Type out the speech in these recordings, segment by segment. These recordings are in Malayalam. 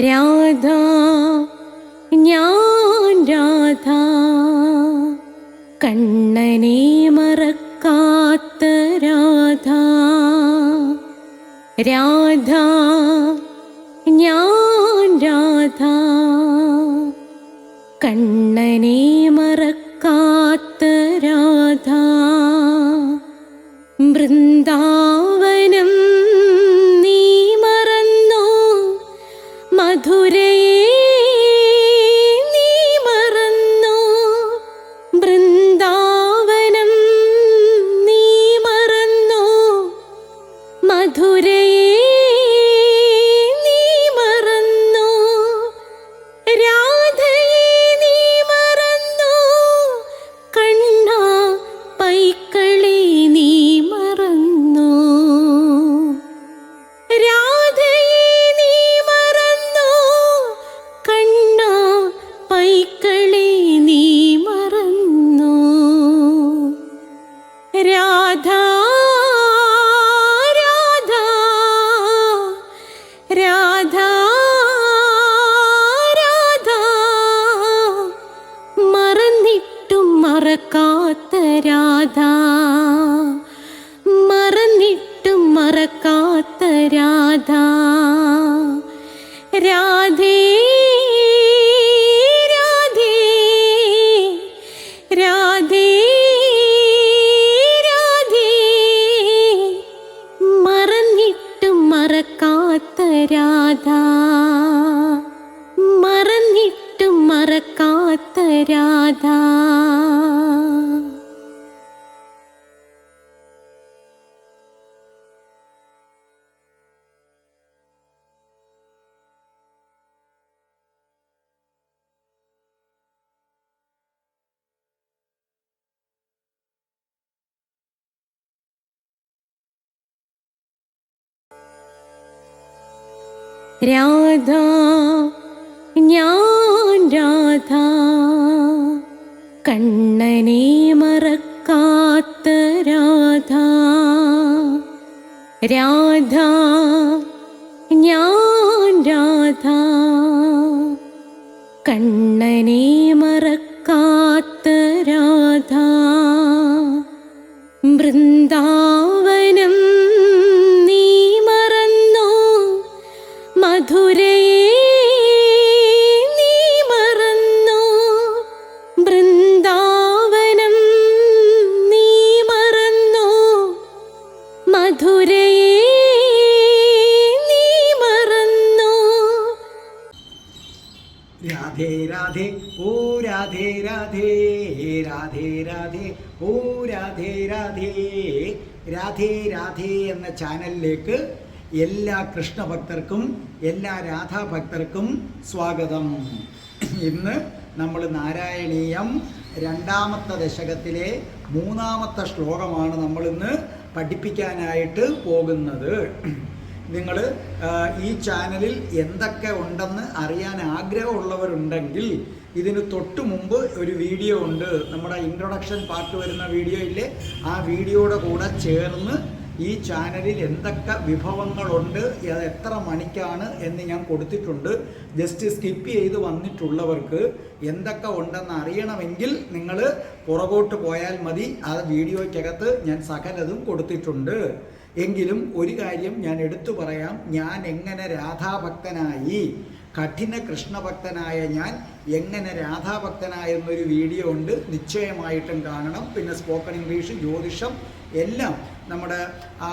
രാധ ഞാൻ രാധ കണ്ണനെ മറക്കാത്ത രാധ. രാധ ഞാൻ രാധ കണ്ണനെ മറക്കാത്ത രാധ. വൃന്ദാവനം നീ മറന്നോ, മധുരയെ നീ മറന്നോ. വൃന്ദാവനം നീ മറന്നോ, മധുരയെ നീ മറന്നോ. രാധയെ നീ മറന്നോ, കണ്ണാ പൈക്കളെ നീ മറന്നോ. രാധയെ നീ മറന്നോ, കണ്ണാ പൈക്കളെ നീ മറന്നോ. രാധ രാധ രാധ രാധ മറന്നിട്ടും മറക്കാത്ത രാധ. മറന്നിട്ടും മറക്കാത്ത രാധ. രാധേ രാധേ രാധേ രാധേ മറന്നിട്ടും മറക്കാത്ത രാധ. മറന്നിട്ടും മറക്കാത്ത രാധ. രാധ ഞാൻ രാധ കണ്ണനെ മറക്കാത്ത രാധ. രാധ ഞാൻ രാധ കണ്ണനെ മറക്കാത്ത രാധ. വൃന്ദാവനം നീ മറന്നോ, മധുരയെ നീ മറന്നോ. വൃന്ദാവനം നീ മറന്നോ, മധുരയെ നീ മറന്നോ. രാധേ രാധേ ഓ രാധേ രാധേ രാധേ രാധേ ഓ രാധേ രാധേ. രാധേ രാധേ എന്ന ചാനലിലേക്ക് എല്ലാ കൃഷ്ണഭക്തർക്കും എല്ലാ രാധാഭക്തർക്കും സ്വാഗതം. ഇന്ന് നമ്മൾ നാരായണീയം രണ്ടാമത്തെ ദശകത്തിലെ മൂന്നാമത്തെ ശ്ലോകമാണ് നമ്മളിന്ന് പഠിപ്പിക്കാനായിട്ട് പോകുന്നത്. നിങ്ങൾ ഈ ചാനലിൽ എന്തൊക്കെ ഉണ്ടെന്ന് അറിയാൻ ആഗ്രഹമുള്ളവരുണ്ടെങ്കിൽ ഇതിന് തൊട്ട് മുമ്പ് ഒരു വീഡിയോ ഉണ്ട്. നമ്മുടെ ഇൻട്രൊഡക്ഷൻ പാർട്ട് വരുന്ന വീഡിയോ ഇല്ലേ, ആ വീഡിയോയുടെ കൂടെ ചേർന്ന് ഈ ചാനലിൽ എന്തൊക്കെ വിഭവങ്ങളുണ്ട്, എത്ര മണിക്കാണ് എന്ന് ഞാൻ കൊടുത്തിട്ടുണ്ട്. ജസ്റ്റ് സ്കിപ്പ് ചെയ്ത് വന്നിട്ടുള്ളവർക്ക് എന്തൊക്കെ ഉണ്ടെന്ന് അറിയണമെങ്കിൽ നിങ്ങൾ പുറകോട്ട് പോയാൽ മതി. ആ വീഡിയോയ്ക്കകത്ത് ഞാൻ സകലതും കൊടുത്തിട്ടുണ്ട്. എങ്കിലും ഒരു കാര്യം ഞാൻ എടുത്തു പറയാം. ഞാൻ എങ്ങനെ രാധാഭക്തനായി, കഠിന കൃഷ്ണഭക്തനായ ഞാൻ എങ്ങനെ രാധാഭക്തനായെന്നൊരു വീഡിയോ ഉണ്ട്, നിശ്ചയമായിട്ടും കാണണം. പിന്നെ സ്പോക്കൺ ഇംഗ്ലീഷ്, ജ്യോതിഷം എല്ലാം നമ്മുടെ ആ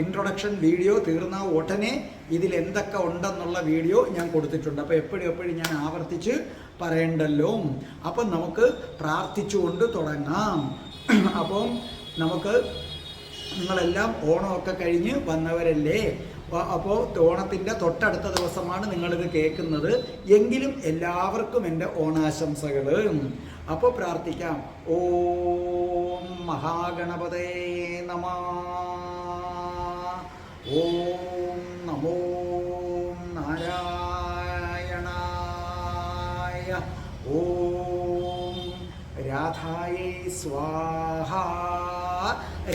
ഇൻട്രൊഡക്ഷൻ വീഡിയോ തീർന്ന ഉടനെ ഇതിൽ എന്തൊക്കെ ഉണ്ടെന്നുള്ള വീഡിയോ ഞാൻ കൊടുത്തിട്ടുണ്ട്. അപ്പോൾ എപ്പോഴും ഞാൻ ആവർത്തിച്ച് പറയണ്ടല്ലോ. അപ്പം നമുക്ക് പ്രാർത്ഥിച്ചുകൊണ്ട് തുടങ്ങാം. അപ്പം നമുക്ക് നിങ്ങളെല്ലാം ഓണമൊക്കെ കഴിഞ്ഞ് വന്നവരല്ലേ, അപ്പോൾ ഓണത്തിൻ്റെ തൊട്ടടുത്ത ദിവസമാണ് നിങ്ങളിത് കേൾക്കുന്നത്. എങ്കിലും എല്ലാവർക്കും എൻ്റെ ഓണാശംസകൾ. അപ്പോൾ പ്രാർത്ഥിക്കാം. ഓം മഹാഗണപതേ നമഃ. ഓം നമോ നാരായണായ. ഓം രാധായേ സ്വാഹ.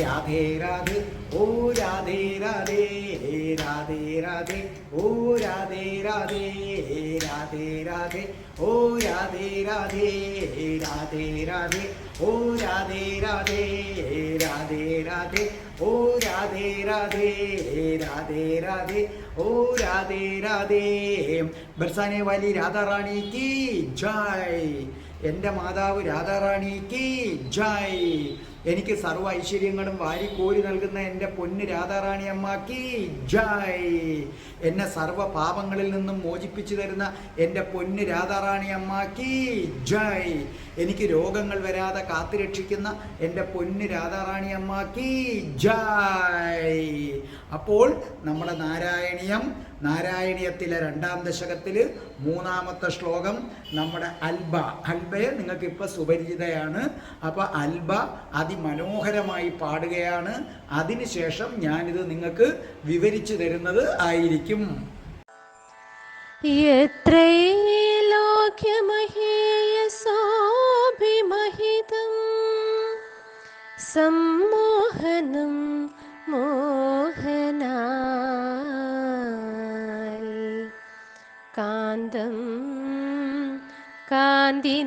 രാധേ രാധേ ഓ രാധേ രാധേ രാധേ രാധേ ഓ രാധേ രാധേ രാധേ രാധേ ഓ രാധേ രാധേ രാധേ രാധേ ഓ രാധേ രാധേ രാധേ രാധേ ഓ രാധേ രാധേ രാധേ രാധേ ഓ രാധേ രാധേ. ബർസാനെ വാലി രാധാറാണി കി ജയ്. എൻ്റെ മാതാവ് രാധാറാണി കി ജയ്. എനിക്ക് സർവ്വ ഐശ്വര്യങ്ങളും വാരിക്കോരി നൽകുന്ന എൻ്റെ പൊന്ന് രാധാറാണി അമ്മക്ക് ജയ്. എന്നെ സർവ്വ പാപങ്ങളിൽ നിന്നും മോചിപ്പിച്ചു തരുന്ന എൻ്റെ പൊന്ന് രാധാറാണി അമ്മക്ക് ജയ്. എനിക്ക് രോഗങ്ങൾ വരാതെ കാത്തുരക്ഷിക്കുന്ന എൻ്റെ പൊന്ന് രാധാറാണി അമ്മക്ക് ജയ്. അപ്പോൾ നമ്മുടെ നാരായണീയത്തിലെ 2-ാം ദശകത്തിൽ 3-ാമത്തെ ശ്ലോകം നമ്മുടെ അൽബയെ നിങ്ങൾക്ക് ഇപ്പോൾ സുപരിചിതയാണ്. അപ്പോൾ അൽബ അതിമനോഹരമായി പാടുകയാണ്. അതിനുശേഷം ഞാനിത് നിങ്ങൾക്ക് വിവരിച്ചു തരുന്നത് ആയിരിക്കും. യത്രൈലോക്യമഹേയസോഭിമഹിതം സമ്മോഹനം മോഹനായി കാന്തം കാന്തിനിദാനതോപി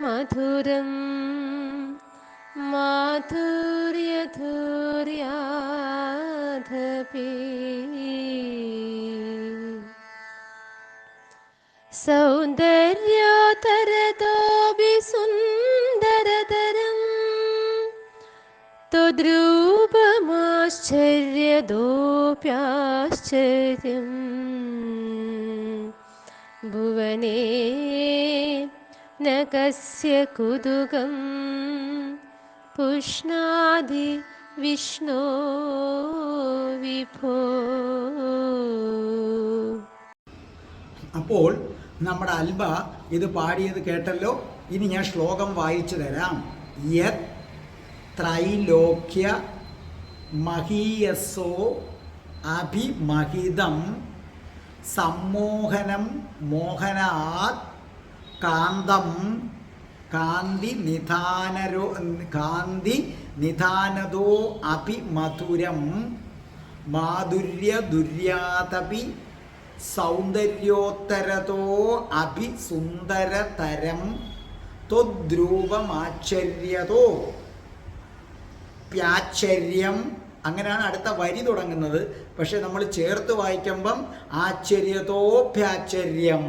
മധുരം മാധുര്യധുര്യാധപി സൗന്ദര്യോത്തരതോപി സുന്ദരതരം ത്വദ്രൂപമാശ്ചര്യദോപ്യാശ്ചര്യം ഭുവനേ ന കസ്യ കുതുകം പുഷ്ണാതി വിഷ്ണോ വിഭോ. അപ്പോൾ നമ്മുടെ അൽബ ഇത് പാടിയത് കേട്ടല്ലോ. ഇനി ഞാൻ ശ്ലോകം വായിച്ചു തരാം. യത് ത്രൈലോക്യ മഹീയസോ അഭിമഹിതം സമ്മോഹനം മോഹനാത് കാന്തം കാന്തി നിധാനതോ അപി മധുരം മാധുര്യ ദുര്യാതപി സൗന്ദര്യോത്തരതോ അഭി സുന്ദരതരം ത്വദ്രൂപമാശ്ചര്യതോ പ്യാശ്ചര്യം. അങ്ങനെയാണ് അടുത്ത വരി തുടങ്ങുന്നത്. പക്ഷെ നമ്മൾ ചേർത്ത് വായിക്കുമ്പം ആശ്ചര്യതോപ്യാശ്ചര്യം.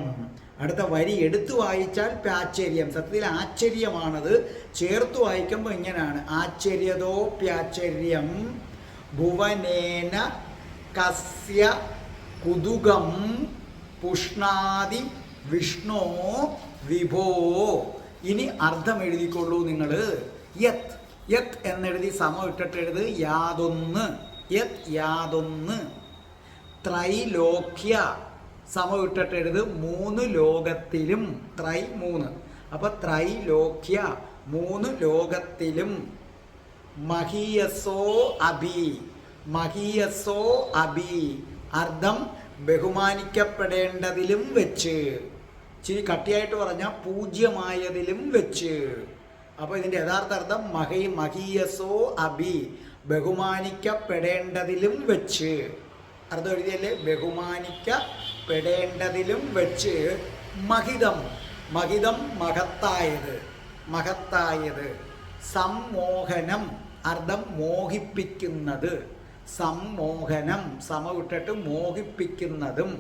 അടുത്ത വരി എടുത്തു വായിച്ചാൽ പ്യാശ്ചര്യം. സത്യത്തിൽ ആശ്ചര്യമാണത്. ചേർത്ത് വായിക്കുമ്പോൾ ഇങ്ങനെയാണ് ആശ്ചര്യതോപ്യാശ്ചര്യം. ഭുവനേന കസ്യ കുതുകം പുഷ്ണാതി വിഷ്ണോ വിഭോ. ഇനി അർത്ഥം എഴുതിക്കൊള്ളൂ നിങ്ങൾ. യത് യത് എന്നെഴുതി സമം ഇട്ടിട്ട് എഴുത് യാതൊന്ന്. യത് യാതൊന്ന്. ത്രൈലോക്യ സമം ഇട്ടിട്ട് എഴുത് 3 ലോകത്തിലും. ത്രൈ 3. അപ്പൊ ത്രൈലോക്യ 3 ലോകത്തിലും. മഹീയസോ അഭി. മഹീയസോ അഭി അർത്ഥം ബഹുമാനിക്കപ്പെടേണ്ടതിലും വെച്ച്. ഇച്ചിരി കട്ടിയായിട്ട് പറഞ്ഞാൽ പൂജ്യമായതിലും വെച്ച്. അപ്പോൾ ഇതിൻ്റെ യഥാർത്ഥ അർത്ഥം മഹീയസോ അഭി ബഹുമാനിക്കപ്പെടേണ്ടതിലും വെച്ച്. അർത്ഥം എഴുതിയല്ലേ? ബഹുമാനിക്കപ്പെടേണ്ടതിലും വെച്ച്. മഹിതം മഹിതം മഹത്തായത് മഹത്തായത്. സമ്മോഹനം അർത്ഥം മോഹിപ്പിക്കുന്നത്. സമ്മോഹനം സമവിട്ടിട്ട് മോഹിപ്പിക്കുന്നതും.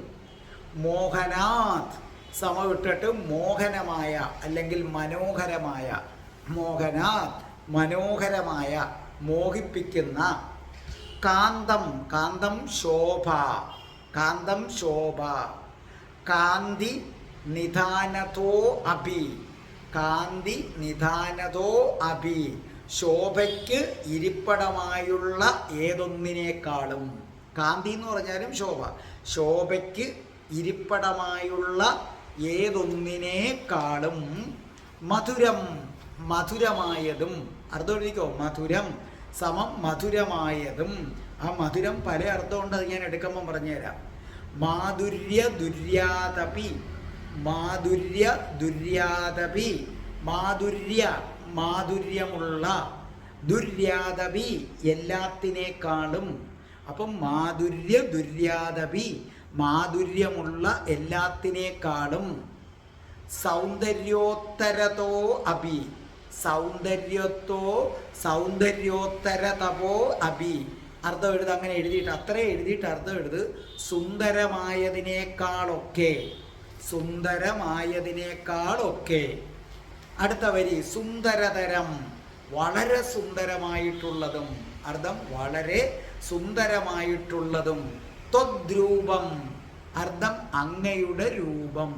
മോഹനാത് സമവിട്ടിട്ട് മോഹനമായ അല്ലെങ്കിൽ മനോഹരമായ. മോഹനാത് മനോഹരമായ മോഹിപ്പിക്കുന്ന. കാന്തം കാന്തം ശോഭ. കാന്തം ശോഭ. കാന്തി നിധാനതോ അഭി. കാന്തി നിധാനതോ അഭി ശോഭയ്ക്ക് ഇരിപ്പിടമായുള്ള ഏതൊന്നിനേക്കാളും. കാന്തി എന്ന് പറഞ്ഞാലും ശോഭ. ശോഭയ്ക്ക് ഇരിപ്പിടമായുള്ള ഏതൊന്നിനേക്കാളും. മധുരം മധുരമായതും. അർത്ഥം എഴുതിക്കോ. മധുരം സമം മധുരമായതും. ആ മധുരം പല അർത്ഥമുണ്ട്. അത് ഞാൻ എടുക്കുമ്പം പറഞ്ഞുതരാം. മാധുര്യ ദുര്യാതപി. മാധുര്യ ദുര്യാതപി. മാധുര്യ മാധുര്യമുള്ള. ദുര്യാതപി എല്ലാത്തിനേക്കാളും. അപ്പം മാധുര്യ ദുര്യാദപി, മാധുര്യമുള്ള എല്ലാത്തിനേക്കാളും, സൗന്ദര്യോത്തരതോ അപി, സൗന്ദര്യോത്തരതപോ അപി. അർത്ഥം എഴുത്, അങ്ങനെ എഴുതിയിട്ട് അത്രേ എഴുതിയിട്ട് അർത്ഥം എഴുത്. സുന്ദരമായതിനേക്കാളൊക്കെ, സുന്ദരമായതിനേക്കാളൊക്കെ. അടുത്ത വരി സുന്ദരതരം, വളരെ സുന്ദരമായിട്ടുള്ളതും. അർത്ഥം വളരെ സുന്ദരമായിട്ടുള്ളതും. ത്വദ്രൂപം, അർത്ഥം അങ്ങയുടെ രൂപം.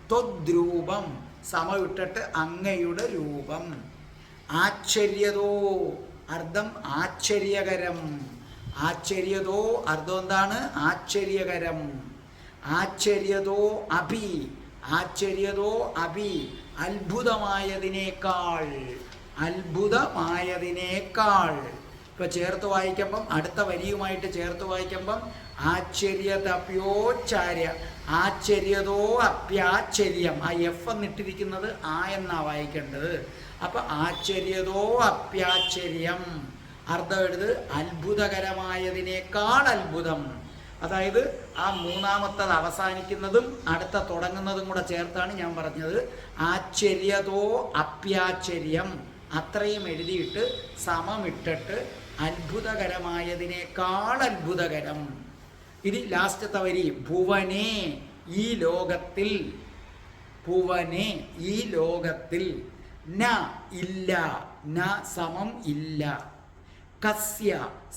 ത്വദ്രൂപം സമവിട്ടിട്ട് അങ്ങയുടെ രൂപം. ആശ്ചര്യതോ, അർത്ഥം ആശ്ചര്യകരം. ആശ്ചര്യതോ അർത്ഥം എന്താണ്? ആശ്ചര്യകരം. ആശ്ചര്യതോ അഭി, ആശ്ചര്യതോ അഭി, അത്ഭുതമായതിനേക്കാൾ, അത്ഭുതമായതിനേക്കാൾ. ഇപ്പൊ ചേർത്ത് വായിക്കുമ്പം, അടുത്ത വരിയുമായിട്ട് ചേർത്ത് വായിക്കുമ്പം ആശ്ചര്യതപ്യോച്ചാര്യ, ആശ്ചര്യതോ അപ്യാശ്ചര്യം. ആ എഫ് എന്നിട്ടിരിക്കുന്നത് ആ എന്നാ വായിക്കേണ്ടത്. അപ്പൊ ആശ്ചര്യതോ അപ്യാശ്ചര്യം. അർത്ഥം എഴുത്, അത്ഭുതകരമായതിനേക്കാൾ അത്ഭുതം. അതായത് ആ മൂന്നാമത്തത് അവസാനിക്കുന്നതും അടുത്ത തുടങ്ങുന്നതും കൂടെ ചേർത്താണ് ഞാൻ പറഞ്ഞത്. ആശ്ചര്യതോ അപ്യാശ്ചര്യം, അത്രയും എഴുതിയിട്ട് സമമിട്ടിട്ട് അത്ഭുതകരമായതിനേക്കാൾ അത്ഭുതകരം. ഇനി ലാസ്റ്റത്തെ വരി ഭുവനേ, ഈ ലോകത്തിൽ. ഭുവനേ, ഈ ലോകത്തിൽ. ന ഇല്ല, ന സമം ഇല്ല. കസ്യ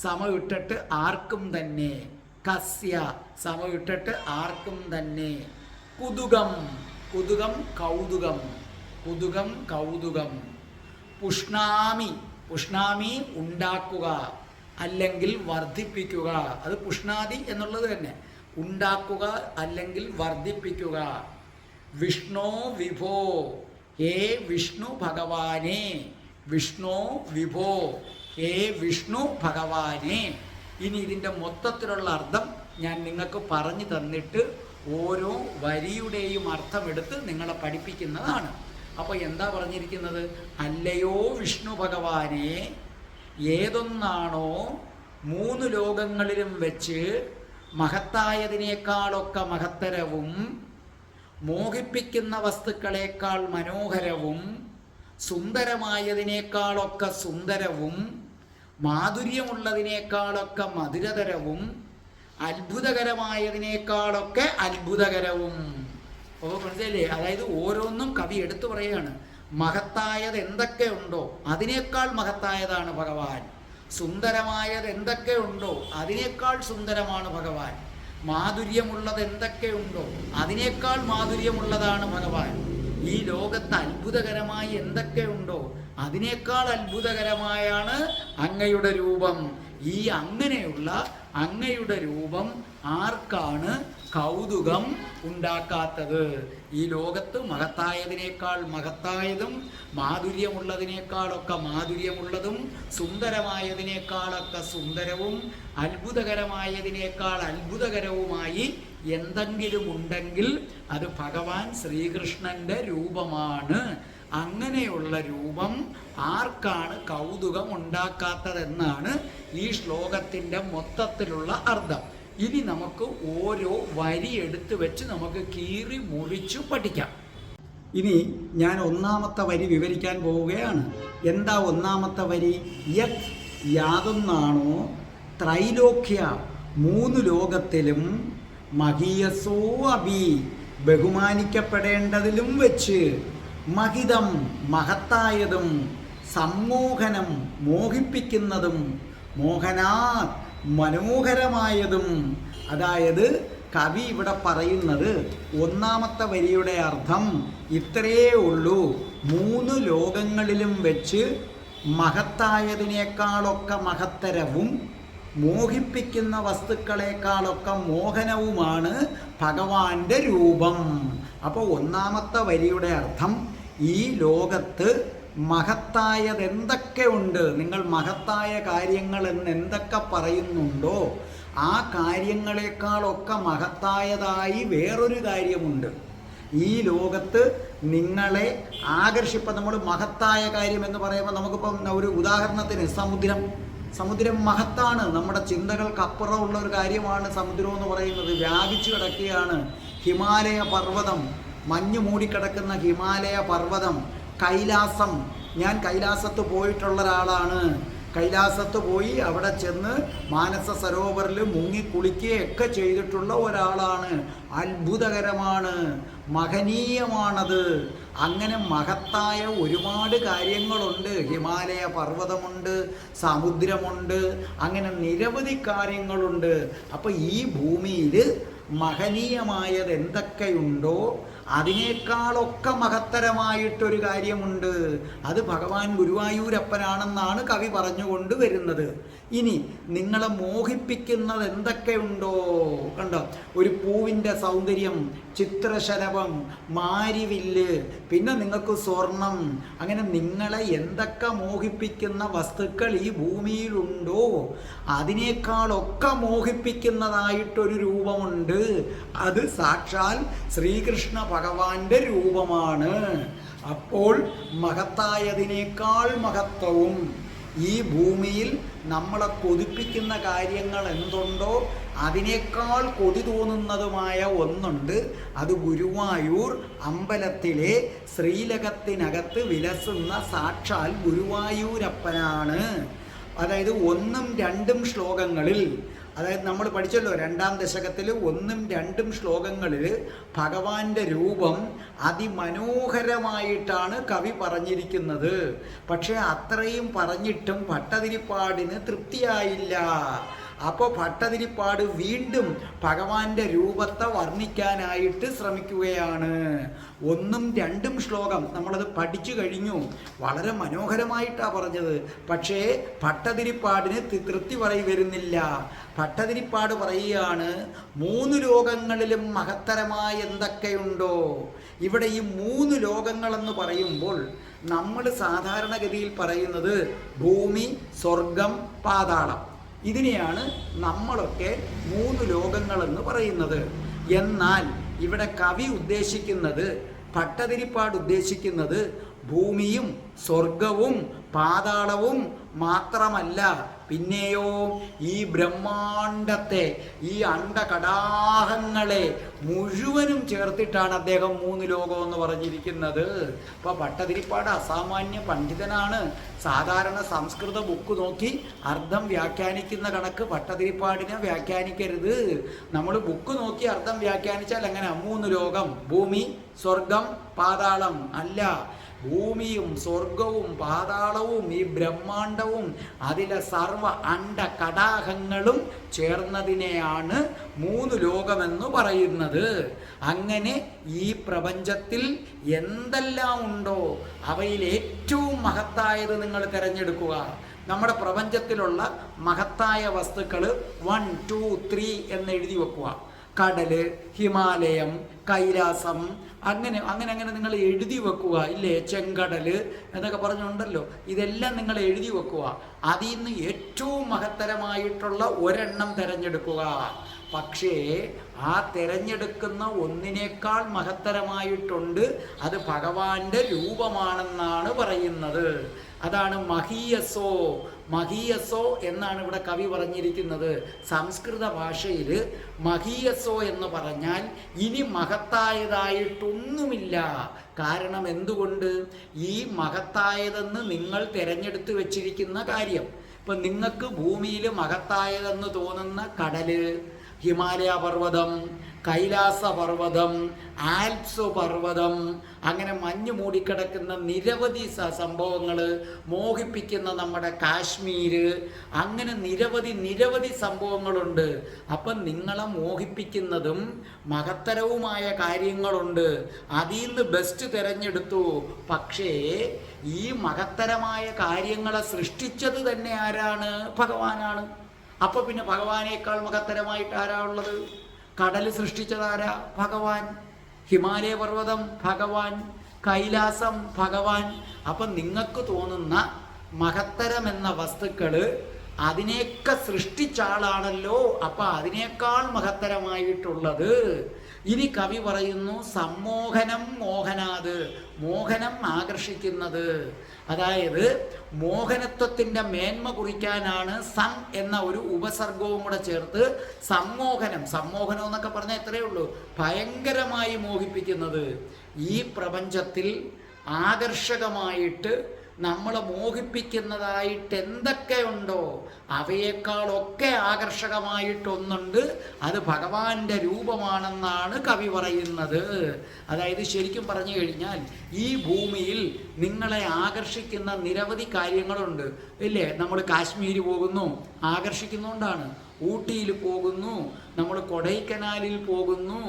സമമിട്ടിട്ട് ആർക്കും തന്നെ, കസ്യ സമമിട്ടിട്ട് ആർക്കും തന്നെ. കുതുകം, കുതുകം കൗതുകം, കുതുകം കൗതുകം. പുഷ്ണാമി, പുഷ്ണാമി ഉണ്ടാക്കുക അല്ലെങ്കിൽ വർദ്ധിപ്പിക്കുക. അത് പുഷ്ണാദി എന്നുള്ളത് തന്നെ, ഉണ്ടാക്കുക അല്ലെങ്കിൽ വർദ്ധിപ്പിക്കുക. വിഷ്ണോ വിഭോ, ഹേ വിഷ്ണു ഭഗവാനേ. വിഷ്ണോ വിഭോ, ഹേ വിഷ്ണു ഭഗവാനേ. ഇനി ഇതിൻ്റെ മൊത്തത്തിലുള്ള അർത്ഥം ഞാൻ നിങ്ങൾക്ക് പറഞ്ഞു തന്നിട്ട് ഓരോ വരിയുടെയും അർത്ഥമെടുത്ത് നിങ്ങളെ പഠിപ്പിക്കുന്നതാണ്. അപ്പോൾ എന്താ പറഞ്ഞിരിക്കുന്നത്? അല്ലയോ വിഷ്ണു ഭഗവാനെ, ഏതൊന്നാണോ മൂന്ന് ലോകങ്ങളിലും വെച്ച് മഹത്തായതിനേക്കാളൊക്കെ മഹത്തരവും, മോഹിപ്പിക്കുന്ന വസ്തുക്കളേക്കാൾ മനോഹരവും, സുന്ദരമായതിനേക്കാളൊക്കെ സുന്ദരവും, മാധുര്യമുള്ളതിനേക്കാളൊക്കെ മധുരതരവും, അത്ഭുതകരമായതിനേക്കാളൊക്കെ അത്ഭുതകരവും. അപ്പോൾ മനസ്സിലല്ലേ? അതായത് ഓരോന്നും കവി എടുത്തു പറയുകയാണ്. മഹത്തായത് എന്തൊക്കെ ഉണ്ടോ അതിനേക്കാൾ മഹത്തായതാണ് ഭഗവാൻ. സുന്ദരമായത് എന്തൊക്കെ ഉണ്ടോ അതിനേക്കാൾ സുന്ദരമാണ് ഭഗവാൻ. മാധുര്യമുള്ളത് എന്തൊക്കെ ഉണ്ടോ അതിനേക്കാൾ മാധുര്യമുള്ളതാണ് ഭഗവാൻ. ഈ ലോകത്ത് അത്ഭുതകരമായി എന്തൊക്കെ ഉണ്ടോ അതിനേക്കാൾ അത്ഭുതകരമായാണ് അങ്ങയുടെ രൂപം. ഈ അങ്ങനെയുള്ള അങ്ങയുടെ രൂപം ആർക്കാണ് കൗതുകം ഉണ്ടാക്കാത്തത്? ഈ ലോകത്ത് മഹത്തായതിനേക്കാൾ മഹത്തായതും, മാധുര്യമുള്ളതിനേക്കാളൊക്കെ മാധുര്യമുള്ളതും, സുന്ദരമായതിനേക്കാളൊക്കെ സുന്ദരവും, അത്ഭുതകരമായതിനേക്കാൾ അത്ഭുതകരവുമായി എന്തെങ്കിലും ഉണ്ടെങ്കിൽ അത് ഭഗവാൻ ശ്രീകൃഷ്ണന്റെ രൂപമാണ്. അങ്ങനെയുള്ള രൂപം ആർക്കാണ് കൗതുകം ഉണ്ടാക്കാത്തതെന്നാണ് ഈ ശ്ലോകത്തിൻ്റെ മൊത്തത്തിലുള്ള അർത്ഥം. ഇനി നമുക്ക് ഓരോ വരി എടുത്ത് വെച്ച് നമുക്ക് കീറി മുറിച്ചു പഠിക്കാം. ഇനി ഞാൻ ഒന്നാമത്തെ വരി വിവരിക്കാൻ പോവുകയാണ്. എന്താ ഒന്നാമത്തെ വരി? യത്, യാതൊന്നാണോ ത്രൈലോക്യ, മൂന്ന് ലോകത്തിലും, മഹീയസോ അഭി, ബഹുമാനിക്കപ്പെടേണ്ടതിലും വെച്ച്, മഹിതം മഹത്തായതും, സമ്മോഹനം മോഹിപ്പിക്കുന്നതും, മോഹനാത് മനോഹരമായതും. അതായത് കവി ഇവിടെ പറയുന്നത് ഒന്നാമത്തെ വരിയുടെ അർത്ഥം ഇത്രയേ ഉള്ളൂ. മൂന്ന് ലോകങ്ങളിലും വെച്ച് മഹത്തായതിനേക്കാളൊക്കെ മഹത്തരവും, മോഹിപ്പിക്കുന്ന വസ്തുക്കളെക്കാളൊക്കെ മോഹനവുമാണ് ഭഗവാന്റെ രൂപം. അപ്പോൾ ഒന്നാമത്തെ വരിയുടെ അർത്ഥം ഈ ലോകത്ത് മഹത്തായത് എന്തൊക്കെ ഉണ്ട്, നിങ്ങൾ മഹത്തായ കാര്യങ്ങൾ എന്ന് എന്തൊക്കെ പറയുന്നുണ്ടോ ആ കാര്യങ്ങളെക്കാളൊക്കെ മഹത്തായതായി വേറൊരു കാര്യമുണ്ട്. ഈ ലോകത്ത് നിങ്ങളെ ആകർഷിപ്പം നമ്മൾ മഹത്തായ കാര്യം എന്ന് പറയുമ്പോൾ നമുക്കിപ്പം ഒരു ഉദാഹരണത്തിന് സമുദ്രം, സമുദ്രം മഹത്താണ്. നമ്മുടെ ചിന്തകൾക്കപ്പുറമുള്ള ഒരു കാര്യമാണ് സമുദ്രം എന്ന് പറയുന്നത്. വ്യാപിച്ചു കിടക്കുകയാണ്. ഹിമാലയ പർവ്വതം, മഞ്ഞ് മൂടിക്കിടക്കുന്ന ഹിമാലയ പർവ്വതം, കൈലാസം. ഞാൻ കൈലാസത്ത് പോയിട്ടുള്ള ഒരാളാണ്. കൈലാസത്ത് പോയി അവിടെ ചെന്ന് മാനസ സരോവറിൽ മുങ്ങിക്കുളിക്കുകയൊക്കെ ചെയ്തിട്ടുള്ള ഒരാളാണ്. അത്ഭുതകരമാണ്, മഹനീയമാണത്. അങ്ങനെ മഹത്തായ ഒരുപാട് കാര്യങ്ങളുണ്ട്. ഹിമാലയ പർവ്വതമുണ്ട്, സമുദ്രമുണ്ട്, അങ്ങനെ നിരവധി കാര്യങ്ങളുണ്ട്. അപ്പം ഈ ഭൂമിയിൽ മഹനീയമായത് എന്തൊക്കെയുണ്ടോ അതിനേക്കാളൊക്കെ മഹത്തരമായിട്ടൊരു കാര്യമുണ്ട്. അത് ഭഗവാൻ ഗുരുവായൂരപ്പനാണെന്നാണ് കവി പറഞ്ഞുകൊണ്ട് വരുന്നത്. ഇനി നിങ്ങളെ മോഹിപ്പിക്കുന്നത് എന്തൊക്കെയുണ്ടോ, കണ്ടോ, ഒരു പൂവിൻ്റെ സൗന്ദര്യം, ചിത്രശലഭം, മാരിവില്ല്, പിന്നെ നിങ്ങൾക്ക് സ്വർണം, അങ്ങനെ നിങ്ങളെ എന്തൊക്കെ മോഹിപ്പിക്കുന്ന വസ്തുക്കൾ ഈ ഭൂമിയിലുണ്ടോ അതിനേക്കാളൊക്കെ മോഹിപ്പിക്കുന്നതായിട്ടൊരു രൂപമുണ്ട്. അത് സാക്ഷാൽ ശ്രീകൃഷ്ണ ഭഗവാന്റെ രൂപമാണ്. അപ്പോൾ മഹത്തായതിനേക്കാൾ മഹത്വവും ഈ ഭൂമിയിൽ നമ്മളെ കൊതിപ്പിക്കുന്ന കാര്യങ്ങൾ എന്തുണ്ടോ അതിനേക്കാൾ കൊതി തോന്നുന്നതുമായ ഒന്നുണ്ട്. അത് ഗുരുവായൂർ അമ്പലത്തിലെ ശ്രീലകത്തിനകത്ത് വിലസുന്ന സാക്ഷാൽ ഗുരുവായൂരപ്പനാണ്. അതായത് 1ഉം 2ഉം ശ്ലോകങ്ങളിൽ, അതായത് നമ്മൾ പഠിച്ചല്ലോ 2ാം ദശകത്തിൽ 1ഉം 2ഉം ശ്ലോകങ്ങളിൽ ഭഗവാന്റെ രൂപം അതിമനോഹരമായിട്ടാണ് കവി പറഞ്ഞിരിക്കുന്നത്. പക്ഷേ അത്രയും പറഞ്ഞിട്ടും ഭട്ടതിരിപ്പാടിന് തൃപ്തിയായില്ല. അപ്പോൾ ഭട്ടതിരിപ്പാട് വീണ്ടും ഭഗവാന്റെ രൂപത്തെ വർണ്ണിക്കാനായിട്ട് ശ്രമിക്കുകയാണ്. 1ഉം 2ഉം ശ്ലോകം നമ്മളത് പഠിച്ചു കഴിഞ്ഞു. വളരെ മനോഹരമായിട്ടാണ് പറഞ്ഞത്. പക്ഷേ ഭട്ടതിരിപ്പാടിന് തൃപ്തി വരുന്നില്ല. ഭട്ടതിരിപ്പാട് പറയുകയാണ്, 3 ലോകങ്ങളിലും മഹത്തരമായ എന്തൊക്കെയുണ്ടോ. ഇവിടെ ഈ 3 ലോകങ്ങളെന്ന് പറയുമ്പോൾ നമ്മൾ സാധാരണഗതിയിൽ പറയുന്നത് ഭൂമി, സ്വർഗം, പാതാളം, ഇതിനെയാണ് നമ്മളൊക്കെ 3 ലോകങ്ങളെന്ന് പറയുന്നത്. എന്നാൽ ഇവിടെ കവി ഉദ്ദേശിക്കുന്നത്, ഭട്ടതിരിപ്പാട് ഉദ്ദേശിക്കുന്നത് ഭൂമിയും സ്വർഗവും പാതാളവും മാത്രമല്ല, പിന്നെയോ ഈ ബ്രഹ്മാണ്ടത്തെ, ഈ അണ്ടകടാഹങ്ങളെ മുഴുവനും ചേർത്തിട്ടാണ് അദ്ദേഹം 3 ലോകം എന്ന് പറഞ്ഞിരിക്കുന്നത്. അപ്പോൾ ഭട്ടതിരിപ്പാട് അസാമാന്യ പണ്ഡിതനാണ്. സാധാരണ സംസ്കൃത ബുക്ക് നോക്കി അർത്ഥം വ്യാഖ്യാനിക്കുന്ന കണക്ക് ഭട്ടതിരിപ്പാടിനെ വ്യാഖ്യാനിക്കരുത്. നമ്മൾ ബുക്ക് നോക്കി അർത്ഥം വ്യാഖ്യാനിച്ചാൽ എങ്ങനെ 3 ലോകം, ഭൂമി, സ്വർഗം, പാതാളം അല്ല. ഭൂമിയും സ്വർഗവും പാതാളവും ഈ ബ്രഹ്മാണ്ടവും അതിലെ സർവ അണ്ട കടാഹങ്ങളും ചേർന്നതിനെയാണ് 3 ലോകമെന്ന് പറയുന്നത്. അങ്ങനെ ഈ പ്രപഞ്ചത്തിൽ എന്തെല്ലാം ഉണ്ടോ അവയിൽ ഏറ്റവും മഹത്തായത് നിങ്ങൾ തിരഞ്ഞെടുക്കുക. നമ്മുടെ പ്രപഞ്ചത്തിലുള്ള മഹത്തായ വസ്തുക്കൾ 1, 2, 3 എന്ന് എഴുതി വെക്കുക. കടല്, ഹിമാലയം, കൈലാസം, അങ്ങനെ അങ്ങനെ അങ്ങനെ നിങ്ങൾ എഴുതി വെക്കുക. ഇല്ലേ, ചെങ്കടല് എന്നൊക്കെ പറഞ്ഞുണ്ടല്ലോ. ഇതെല്ലാം നിങ്ങൾ എഴുതി വെക്കുക. അതിൽ നിന്ന് ഏറ്റവും മഹത്തരമായിട്ടുള്ള ഒരെണ്ണം തിരഞ്ഞെടുക്കുക. പക്ഷേ ആ തിരഞ്ഞെടുക്കുന്ന ഒന്നിനേക്കാൾ മഹത്തരമായിട്ടുണ്ട്. അത് ഭഗവാന്റെ രൂപമാണെന്നാണ് പറയുന്നത്. അതാണ് മഹീയസോ. മഹീയസോ എന്നാണ് ഇവിടെ കവി പറഞ്ഞിരിക്കുന്നത്. സംസ്കൃത ഭാഷയിൽ മഹീയസോ എന്ന് പറഞ്ഞാൽ ഇനി മഹത്തായതായിട്ടൊന്നുമില്ല. കാരണം എന്തുകൊണ്ട്? ഈ മഹത്തായതെന്ന് നിങ്ങൾ തിരഞ്ഞെടുത്ത് വെച്ചിരിക്കുന്ന കാര്യം. ഇപ്പം നിങ്ങൾക്ക് ഭൂമിയിൽ മഹത്തായതെന്ന് തോന്നുന്ന കടല്, ഹിമാലയ പർവ്വതം, കൈലാസ പർവ്വതം, ആൽപ്സ് പർവ്വതം, അങ്ങനെ മഞ്ഞ് മൂടിക്കിടക്കുന്ന നിരവധി സംഭവങ്ങൾ, മോഹിപ്പിക്കുന്ന നമ്മുടെ കാശ്മീര്, അങ്ങനെ നിരവധി സംഭവങ്ങളുണ്ട്. അപ്പം നിങ്ങളെ മോഹിപ്പിക്കുന്നതും മഹത്തരവുമായ കാര്യങ്ങളുണ്ട്. അതിൽ നിന്ന് ബെസ്റ്റ് തിരഞ്ഞെടുത്തു. പക്ഷേ ഈ മഹത്തരമായ കാര്യങ്ങളെ സൃഷ്ടിച്ചത് തന്നെ ആരാണ്? ഭഗവാനാണ്. അപ്പോൾ പിന്നെ ഭഗവാനേക്കാൾ മഹത്തരമായിട്ട് ആരാ ഉള്ളത്? കടൽ സൃഷ്ടിച്ചതാരാ? ഭഗവാൻ. ഹിമാലയ പർവ്വതം ഭഗവാൻ, കൈലാസം ഭഗവാൻ. അപ്പം നിങ്ങൾക്ക് തോന്നുന്ന മഹത്തരമെന്ന വസ്തുക്കൾ അതിനെയൊക്കെ സൃഷ്ടിച്ച ആളാണല്ലോ. അപ്പം അതിനേക്കാൾ മഹത്തരമായിട്ടുള്ളത് ഇനി കവി പറയുന്നു സമ്മോഹനം മോഹനാത്, മോഹനം ആകർഷിക്കുന്നത്. അതായത് മോഹനത്വത്തിൻ്റെ മേന്മ കുറിക്കാനാണ് സം എന്ന ഒരു ഉപസർഗവും കൂടെ ചേർത്ത് സമ്മോഹനം. സമ്മോഹനം എന്നൊക്കെ പറഞ്ഞാൽ എത്രയേ ഉള്ളൂ, ഭയങ്കരമായി മോഹിപ്പിക്കുന്നത്. ഈ പ്രപഞ്ചത്തിൽ ആകർഷകമായിട്ട് നമ്മളെ മോഹിപ്പിക്കുന്നതായിട്ട് എന്തൊക്കെയുണ്ടോ അവയേക്കാളൊക്കെ ആകർഷകമായിട്ടൊന്നുണ്ട്, അത് ഭഗവാന്റെ രൂപമാണെന്നാണ് കവി പറയുന്നത്. അതായത് ശരിക്കും പറഞ്ഞു കഴിഞ്ഞാൽ ഈ ഭൂമിയിൽ നിങ്ങളെ ആകർഷിക്കുന്ന നിരവധി കാര്യങ്ങളുണ്ട് ഇല്ലേ. നമ്മൾ കാശ്മീർ പോകുന്നു, ആകർഷിക്കുന്നതുകൊണ്ടാണ്. ഊട്ടിയിൽ പോകുന്നു, നമ്മൾ കൊടൈക്കനാലിൽ പോകുന്നു,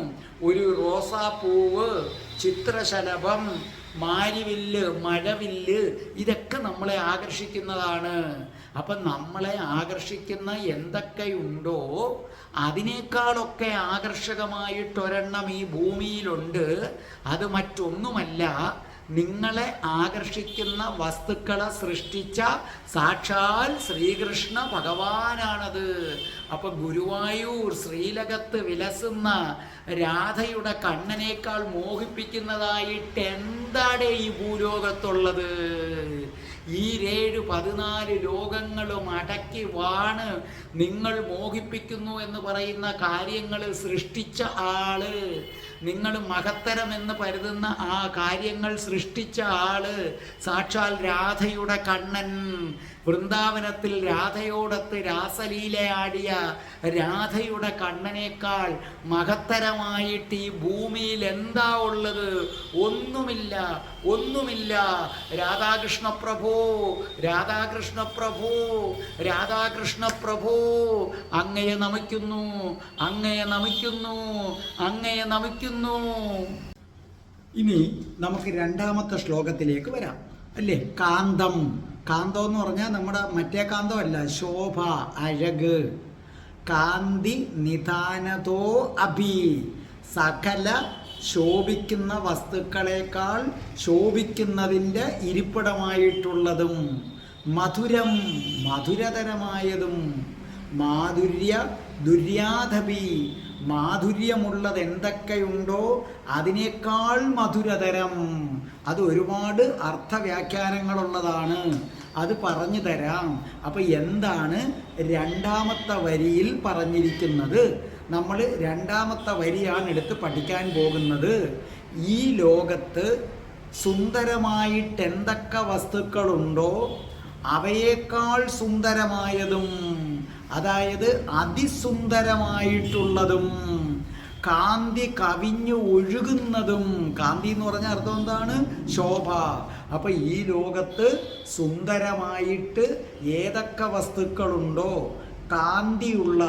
ഒരു റോസാപ്പൂവ്, ചിത്രശലഭം, മാരിവില്ല്, മഴവില്ല്, ഇതൊക്കെ നമ്മളെ ആകർഷിക്കുന്നതാണ്. അപ്പം നമ്മളെ ആകർഷിക്കുന്ന എന്തൊക്കെയുണ്ടോ അതിനേക്കാളൊക്കെ ആകർഷകമായിട്ടൊരെണ്ണം ഈ ഭൂമിയിലുണ്ട്. അത് മറ്റൊന്നുമല്ല, നിങ്ങളെ ആകർഷിക്കുന്ന വസ്തുക്കളെ സൃഷ്ടിച്ച സാക്ഷാൽ ശ്രീകൃഷ്ണ ഭഗവാനാണത്. അപ്പൊ ഗുരുവായൂർ ശ്രീലകത്ത് വിലസുന്ന രാധയുടെ കണ്ണനേക്കാൾ മോഹിപ്പിക്കുന്നതായിട്ട് എന്താണ് ഈ ഭൂലോകത്തുള്ളത്? ഈ 7-14 ലോകങ്ങളും അടക്കി വാണ് നിങ്ങൾ മോഹിപ്പിക്കുന്നു എന്ന് പറയുന്ന കാര്യങ്ങൾ സൃഷ്ടിച്ച ആള്, നിങ്ങൾ മഹത്തരം എന്ന് കരുതുന്ന ആ കാര്യങ്ങൾ സൃഷ്ടിച്ച ആള് സാക്ഷാൽ രാധയുടെ കണ്ണൻ. വൃന്ദാവനത്തിൽ രാധയോടൊത്ത് രാസലീലയാടിയ രാധയുടെ കണ്ണനേക്കാൾ മഹത്തരമായിട്ട് ഈ ഭൂമിയിൽ എന്താ ഉള്ളത്? ഒന്നുമില്ല, ഒന്നുമില്ല. രാധാകൃഷ്ണ പ്രഭോ, രാധാകൃഷ്ണ പ്രഭോ, രാധാകൃഷ്ണ പ്രഭോ, അങ്ങയെ നമിക്കുന്നു, അങ്ങയെ നമിക്കുന്നു, അങ്ങയെ നമിക്കുന്നു. ഇനി നമുക്ക് രണ്ടാമത്തെ ശ്ലോകത്തിലേക്ക് വരാം അല്ലേ. കാന്തം, കാന്തം എന്ന് പറഞ്ഞാൽ നമ്മുടെ മറ്റേ കാന്തമല്ല, ശോഭ, അഴക്. കാന്തി നിധാനതോ അഭി, സകല ശോഭിക്കുന്ന വസ്തുക്കളേക്കാൾ ശോഭിക്കുന്നതിൻ്റെ ഇരിപ്പിടമായിട്ടുള്ളതും. മധുരം, മധുരതരമായതും. മാധുര്യ ദുര്യാധപി, മാധുര്യമുള്ളത് എന്തൊക്കെയുണ്ടോ അതിനേക്കാൾ മധുരതരം. അത് ഒരുപാട് അർത്ഥവ്യാഖ്യാനങ്ങളുള്ളതാണ്, അത് പറഞ്ഞു തരാം. അപ്പം എന്താണ് രണ്ടാമത്തെ വരിയിൽ പറഞ്ഞിരിക്കുന്നത്? നമ്മൾ രണ്ടാമത്തെ വരിയാണ് എടുത്ത് പഠിക്കാൻ പോകുന്നത്. ഈ ലോകത്ത് സുന്ദരമായിട്ട് എന്തൊക്കെ വസ്തുക്കളുണ്ടോ അവയേക്കാൾ സുന്ദരമായതും, അതായത് അതിസുന്ദരമായിട്ടുള്ളതും, കാന്തി കവിഞ്ഞു ഒഴുകുന്നതും. കാന്തി എന്ന് പറഞ്ഞ അർത്ഥം എന്താണ്? ശോഭ. അപ്പൊ ഈ ലോകത്ത് സുന്ദരമായിട്ട് ഏതൊക്കെ വസ്തുക്കളുണ്ടോ, കാന്തിയുള്ള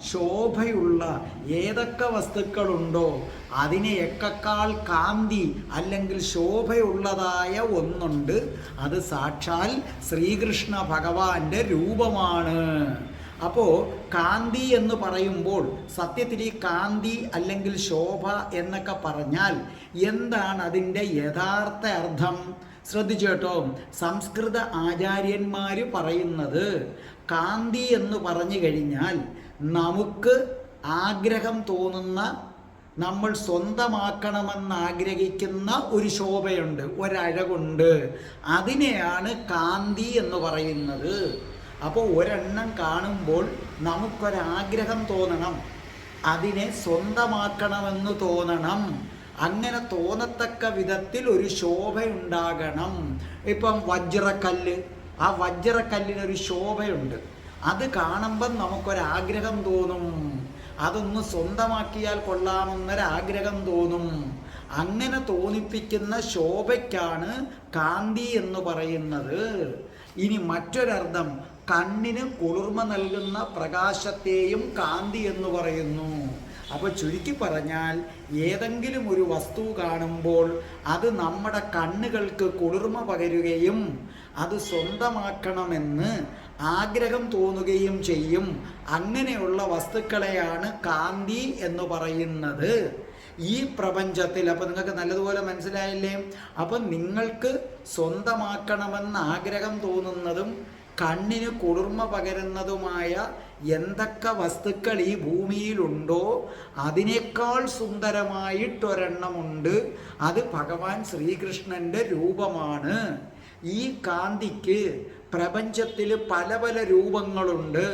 ശോഭയുള്ള ഏതൊക്കെ വസ്തുക്കളുണ്ടോ അതിനെയൊക്കെക്കാൾ കാന്തി അല്ലെങ്കിൽ ശോഭയുള്ളതായ ഒന്നുണ്ട്. അത് സാക്ഷാൽ ശ്രീകൃഷ്ണ ഭഗവാന്റെ രൂപമാണ്. അപ്പോൾ കാന്തി എന്ന് പറയുമ്പോൾ സത്യത്തിൽ ഈ കാന്തി അല്ലെങ്കിൽ ശോഭ എന്നൊക്കെ പറഞ്ഞാൽ എന്താണ് അതിൻ്റെ യഥാർത്ഥ അർത്ഥം? ശ്രദ്ധിച്ചേട്ടോ, സംസ്കൃത ആചാര്യന്മാർ പറയുന്നത് കാന്തി എന്ന് പറഞ്ഞു കഴിഞ്ഞാൽ നമുക്ക് ആഗ്രഹം തോന്നുന്ന, നമ്മൾ സ്വന്തമാക്കണമെന്ന് ആഗ്രഹിക്കുന്ന ഒരു ശോഭയുണ്ട്, ഒരഴകുണ്ട്. അതിനെയാണ് കാന്തി എന്ന് പറയുന്നത്. അപ്പോൾ ഒരെണ്ണം കാണുമ്പോൾ നമുക്കൊരാഗ്രഹം തോന്നണം, അതിനെ സ്വന്തമാക്കണമെന്ന് തോന്നണം. അങ്ങനെ തോന്നത്തക്ക വിധത്തിൽ ഒരു ശോഭയുണ്ടാകണം. ഇപ്പം വജ്രക്കല്ല്, ആ വജ്രക്കല്ലിനൊരു ശോഭയുണ്ട്. അത് കാണുമ്പം നമുക്കൊരാഗ്രഹം തോന്നും, അതൊന്ന് സ്വന്തമാക്കിയാൽ കൊള്ളാമെന്നൊരാഗ്രഹം തോന്നും. അങ്ങനെ തോന്നിപ്പിക്കുന്ന ശോഭയ്ക്കാണ് കാന്തി എന്ന് പറയുന്നത്. ഇനി മറ്റൊരർത്ഥം, കണ്ണിന് കുളിർമ നൽകുന്ന പ്രകാശത്തെയും കാന്തി എന്ന് പറയുന്നു. അപ്പോൾ ചുരുക്കി പറഞ്ഞാൽ ഏതെങ്കിലും ഒരു വസ്തു കാണുമ്പോൾ അത് നമ്മുടെ കണ്ണുകൾക്ക് കുളിർമ പകരുകയും അത് സ്വന്തമാക്കണമെന്ന് ആഗ്രഹം തോന്നുകയും ചെയ്യും. അങ്ങനെയുള്ള വസ്തുക്കളെയാണ് കാന്തി എന്ന് പറയുന്നത് ഈ പ്രപഞ്ചത്തിൽ. അപ്പം നിങ്ങൾക്ക് നല്ലതുപോലെ മനസ്സിലായില്ലേ? അപ്പം നിങ്ങൾക്ക് സ്വന്തമാക്കണമെന്ന് ആഗ്രഹം തോന്നുന്നതും കണ്ണിന് കുളിർമ പകരുന്നതുമായ എന്തൊക്കെ വസ്തുക്കൾ ഈ ഭൂമിയിലുണ്ടോ അതിനേക്കാൾ സുന്ദരമായിട്ടൊരെണ്ണമുണ്ട്. അത് ഭഗവാൻ ശ്രീകൃഷ്ണൻ്റെ രൂപമാണ്. ഈ കാന്തിക്ക് പ്രപഞ്ചത്തിൽ പല പല രൂപങ്ങളുണ്ട്.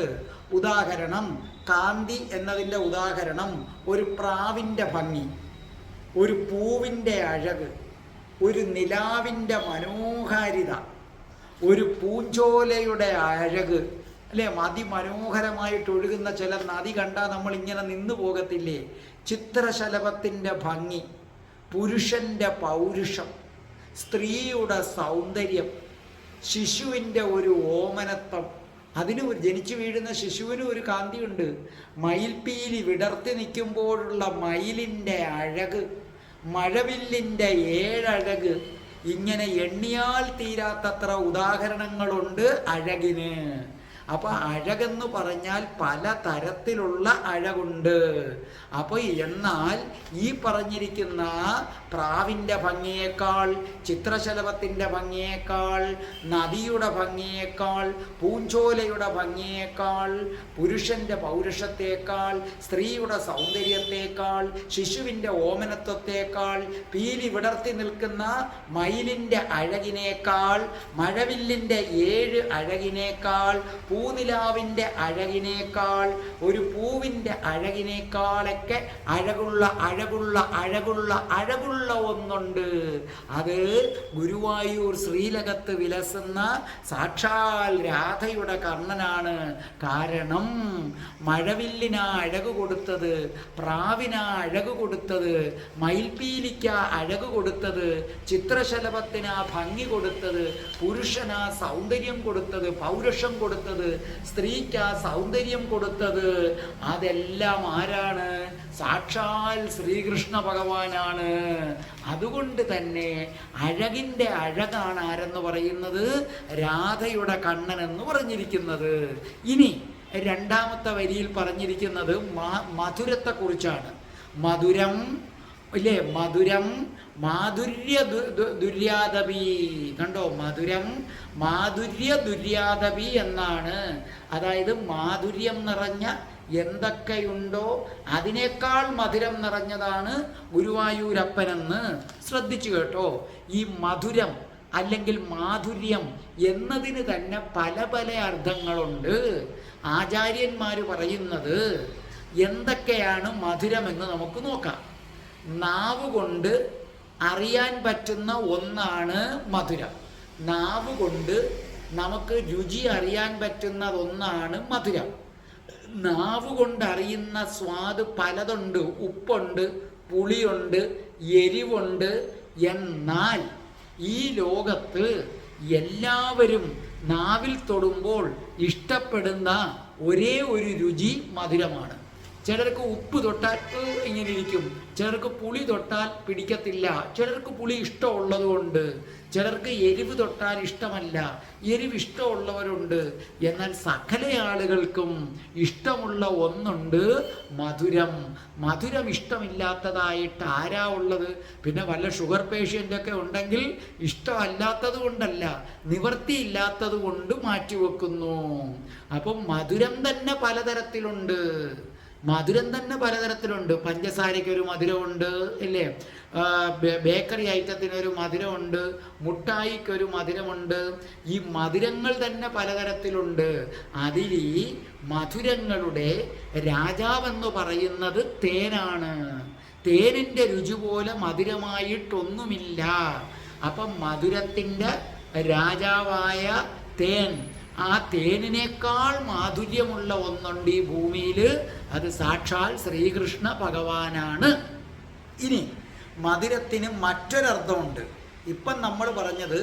ഉദാഹരണം, കാന്തി എന്നതിൻ്റെ ഉദാഹരണം ഒരു പ്രാവിൻ്റെ ഭംഗി, ഒരു പൂവിൻ്റെ അഴക്, ഒരു നിലാവിൻ്റെ മനോഹാരിത, ഒരു പൂഞ്ചോലയുടെ അഴക്, അല്ലേ? അതിമനോഹരമായിട്ട് ഒഴുകുന്ന ചില നദി കണ്ടാൽ നമ്മൾ ഇങ്ങനെ നിന്നു പോകത്തില്ലേ? ചിത്രശലഭത്തിൻ്റെ ഭംഗി, പുരുഷൻ്റെ പൗരുഷം, സ്ത്രീയുടെ സൗന്ദര്യം, ശിശുവിൻ്റെ ഒരു ഓമനത്വം. അതിന് ജനിച്ചു വീഴുന്ന ശിശുവിന് ഒരു കാന്തിയുണ്ട്. മയിൽപ്പീലി വിടർത്തി നിൽക്കുമ്പോഴുള്ള മയിലിൻ്റെ അഴക്, മഴവില്ലിൻ്റെ ഏഴഴക്, ഇങ്ങനെ എണ്ണിയാൽ തീരാത്തത്ര ഉദാഹരണങ്ങളുണ്ട് അഴകിന്. അപ്പോൾ അഴകെന്ന് പറഞ്ഞാൽ പല തരത്തിലുള്ള അഴകുണ്ട്. അപ്പോൾ എന്നാൽ ഈ പറഞ്ഞിരിക്കുന്ന പ്രാവിൻ്റെ ഭംഗിയേക്കാൾ, ചിത്രശലഭത്തിൻ്റെ ഭംഗിയേക്കാൾ, നദിയുടെ ഭംഗിയേക്കാൾ, പൂഞ്ചോലയുടെ ഭംഗിയേക്കാൾ, പുരുഷൻ്റെ പൗരുഷത്തേക്കാൾ, സ്ത്രീയുടെ സൗന്ദര്യത്തേക്കാൾ, ശിശുവിൻ്റെ ഓമനത്വത്തേക്കാൾ, പീലി വിടർത്തി നിൽക്കുന്ന മയിലിൻ്റെ അഴകിനേക്കാൾ, മഴവില്ലിൻ്റെ 7 അഴകിനേക്കാൾ, പൂനിലാവിൻ്റെ അഴകിനേക്കാൾ, ഒരു പൂവിൻ്റെ അഴകിനേക്കാളൊക്കെ അഴകുള്ള അഴകുള്ള അഴകുള്ള അഴകുള്ള ഒന്നുണ്ട്. അത് ഗുരുവായൂർ ശ്രീലകത്ത് വിലസുന്ന സാക്ഷാൽ രാധയുടെ കർണനാണ്. കാരണം മഴവില്ലിനാ അഴക് കൊടുത്തത്, പ്രാവിനാ അഴക് കൊടുത്തത്, മയിൽപ്പീലിക്കാ അഴക് കൊടുത്തത്, ചിത്രശലഭത്തിനാ ഭംഗി കൊടുത്തത്, പുരുഷനാ സൗന്ദര്യം കൊടുത്തത്, പൗരുഷം കൊടുത്തത്, സ്ത്രീക്ക് ആ സൗന്ദര്യം കൊടുത്തത്. അതെല്ലാം ആരാണ്? സാക്ഷാൽ ശ്രീകൃഷ്ണ ഭഗവാനാണ്. അതുകൊണ്ട് തന്നെ അഴകിൻ്റെ അഴകാണ് ആരെന്ന് പറയുന്നത്? രാധയുടെ കണ്ണൻ എന്ന് പറഞ്ഞിരിക്കുന്നത്. ഇനി രണ്ടാമത്തെ വരിയിൽ പറഞ്ഞിരിക്കുന്നത് മധുരത്തെക്കുറിച്ചാണ്. മധുരം, ഇല്ലേ? മധുരം മാധുര്യ ദുര്യാദപി. കണ്ടോ? മധുരം മാധുര്യ ദുര്യാദപി എന്നാണ്. അതായത് മാധുര്യം നിറഞ്ഞ എന്തൊക്കെയുണ്ടോ അതിനേക്കാൾ മധുരം നിറഞ്ഞതാണ് ഗുരുവായൂരപ്പനെന്ന് ശ്രദ്ധിച്ചു കേട്ടോ. ഈ മധുരം അല്ലെങ്കിൽ മാധുര്യം എന്നതിന് തന്നെ പല പല അർത്ഥങ്ങളുണ്ട്. ആചാര്യന്മാർ പറയുന്നത് എന്തൊക്കെയാണ് മധുരമെന്ന് നമുക്ക് നോക്കാം. നാവ് കൊണ്ട് അറിയാൻ പറ്റുന്ന ഒന്നാണ് മധുരം. നാവ് കൊണ്ട് നമുക്ക് രുചി അറിയാൻ പറ്റുന്നത് ഒന്നാണ് മധുരം. നാവ് കൊണ്ട് അറിയുന്ന സ്വാദ് പലതുണ്ട്. ഉപ്പുണ്ട്, പുളിയുണ്ട്, എരിവുണ്ട്. എന്നാൽ ഈ ലോകത്ത് എല്ലാവരും നാവിൽ തൊടുമ്പോൾ ഇഷ്ടപ്പെടുന്ന ഒരേ ഒരു രുചി മധുരമാണ്. ചിലർക്ക് ഉപ്പ് തൊട്ടാൽ ഇങ്ങനെ ഇരിക്കും, ചിലർക്ക് പുളി തൊട്ടാൽ പിടിക്കത്തില്ല, ചിലർക്ക് പുളി ഇഷ്ടമുള്ളതുകൊണ്ട്, ചിലർക്ക് എരിവ് തൊട്ടാൽ ഇഷ്ടമല്ല, എരിവ് ഇഷ്ടമുള്ളവരുണ്ട്. എന്നാൽ സകല ആളുകൾക്കും ഇഷ്ടമുള്ള ഒന്നുണ്ട്, മധുരം. മധുരം ഇഷ്ടമില്ലാത്തതായിട്ട് ആരാ ഉള്ളത്? പിന്നെ വല്ല ഷുഗർ പേഷ്യൻ്റൊക്കെ ഉണ്ടെങ്കിൽ ഇഷ്ടമല്ലാത്തത് കൊണ്ടല്ല, നിവൃത്തിയില്ലാത്തത് കൊണ്ട് മാറ്റിവെക്കുന്നു. അപ്പം മധുരം തന്നെ പലതരത്തിലുണ്ട്. മധുരം തന്നെ പലതരത്തിലുണ്ട്. പഞ്ചസാരയ്ക്കൊരു മധുരമുണ്ട്, ഇല്ലേ? ബേക്കറി ഐറ്റത്തിനൊരു മധുരമുണ്ട്, മുട്ടായിക്കൊരു മധുരമുണ്ട്. ഈ മധുരങ്ങൾ തന്നെ പലതരത്തിലുണ്ട്. അതിൽ ഈ മധുരങ്ങളുടെ രാജാവെന്ന് പറയുന്നത് തേനാണ്. തേനിൻ്റെ രുചി പോലെ മധുരമായിട്ടൊന്നുമില്ല. അപ്പം മധുരത്തിൻ്റെ രാജാവായ തേൻ, ആ തേനിനേക്കാൾ മാധുര്യമുള്ള ഒന്നുണ്ട് ഈ ഭൂമിയിൽ. അത് സാക്ഷാൽ ശ്രീകൃഷ്ണ ഭഗവാനാണ്. ഇനി മധുരത്തിന് മറ്റൊരർത്ഥമുണ്ട്. ഇപ്പം നമ്മൾ പറഞ്ഞത്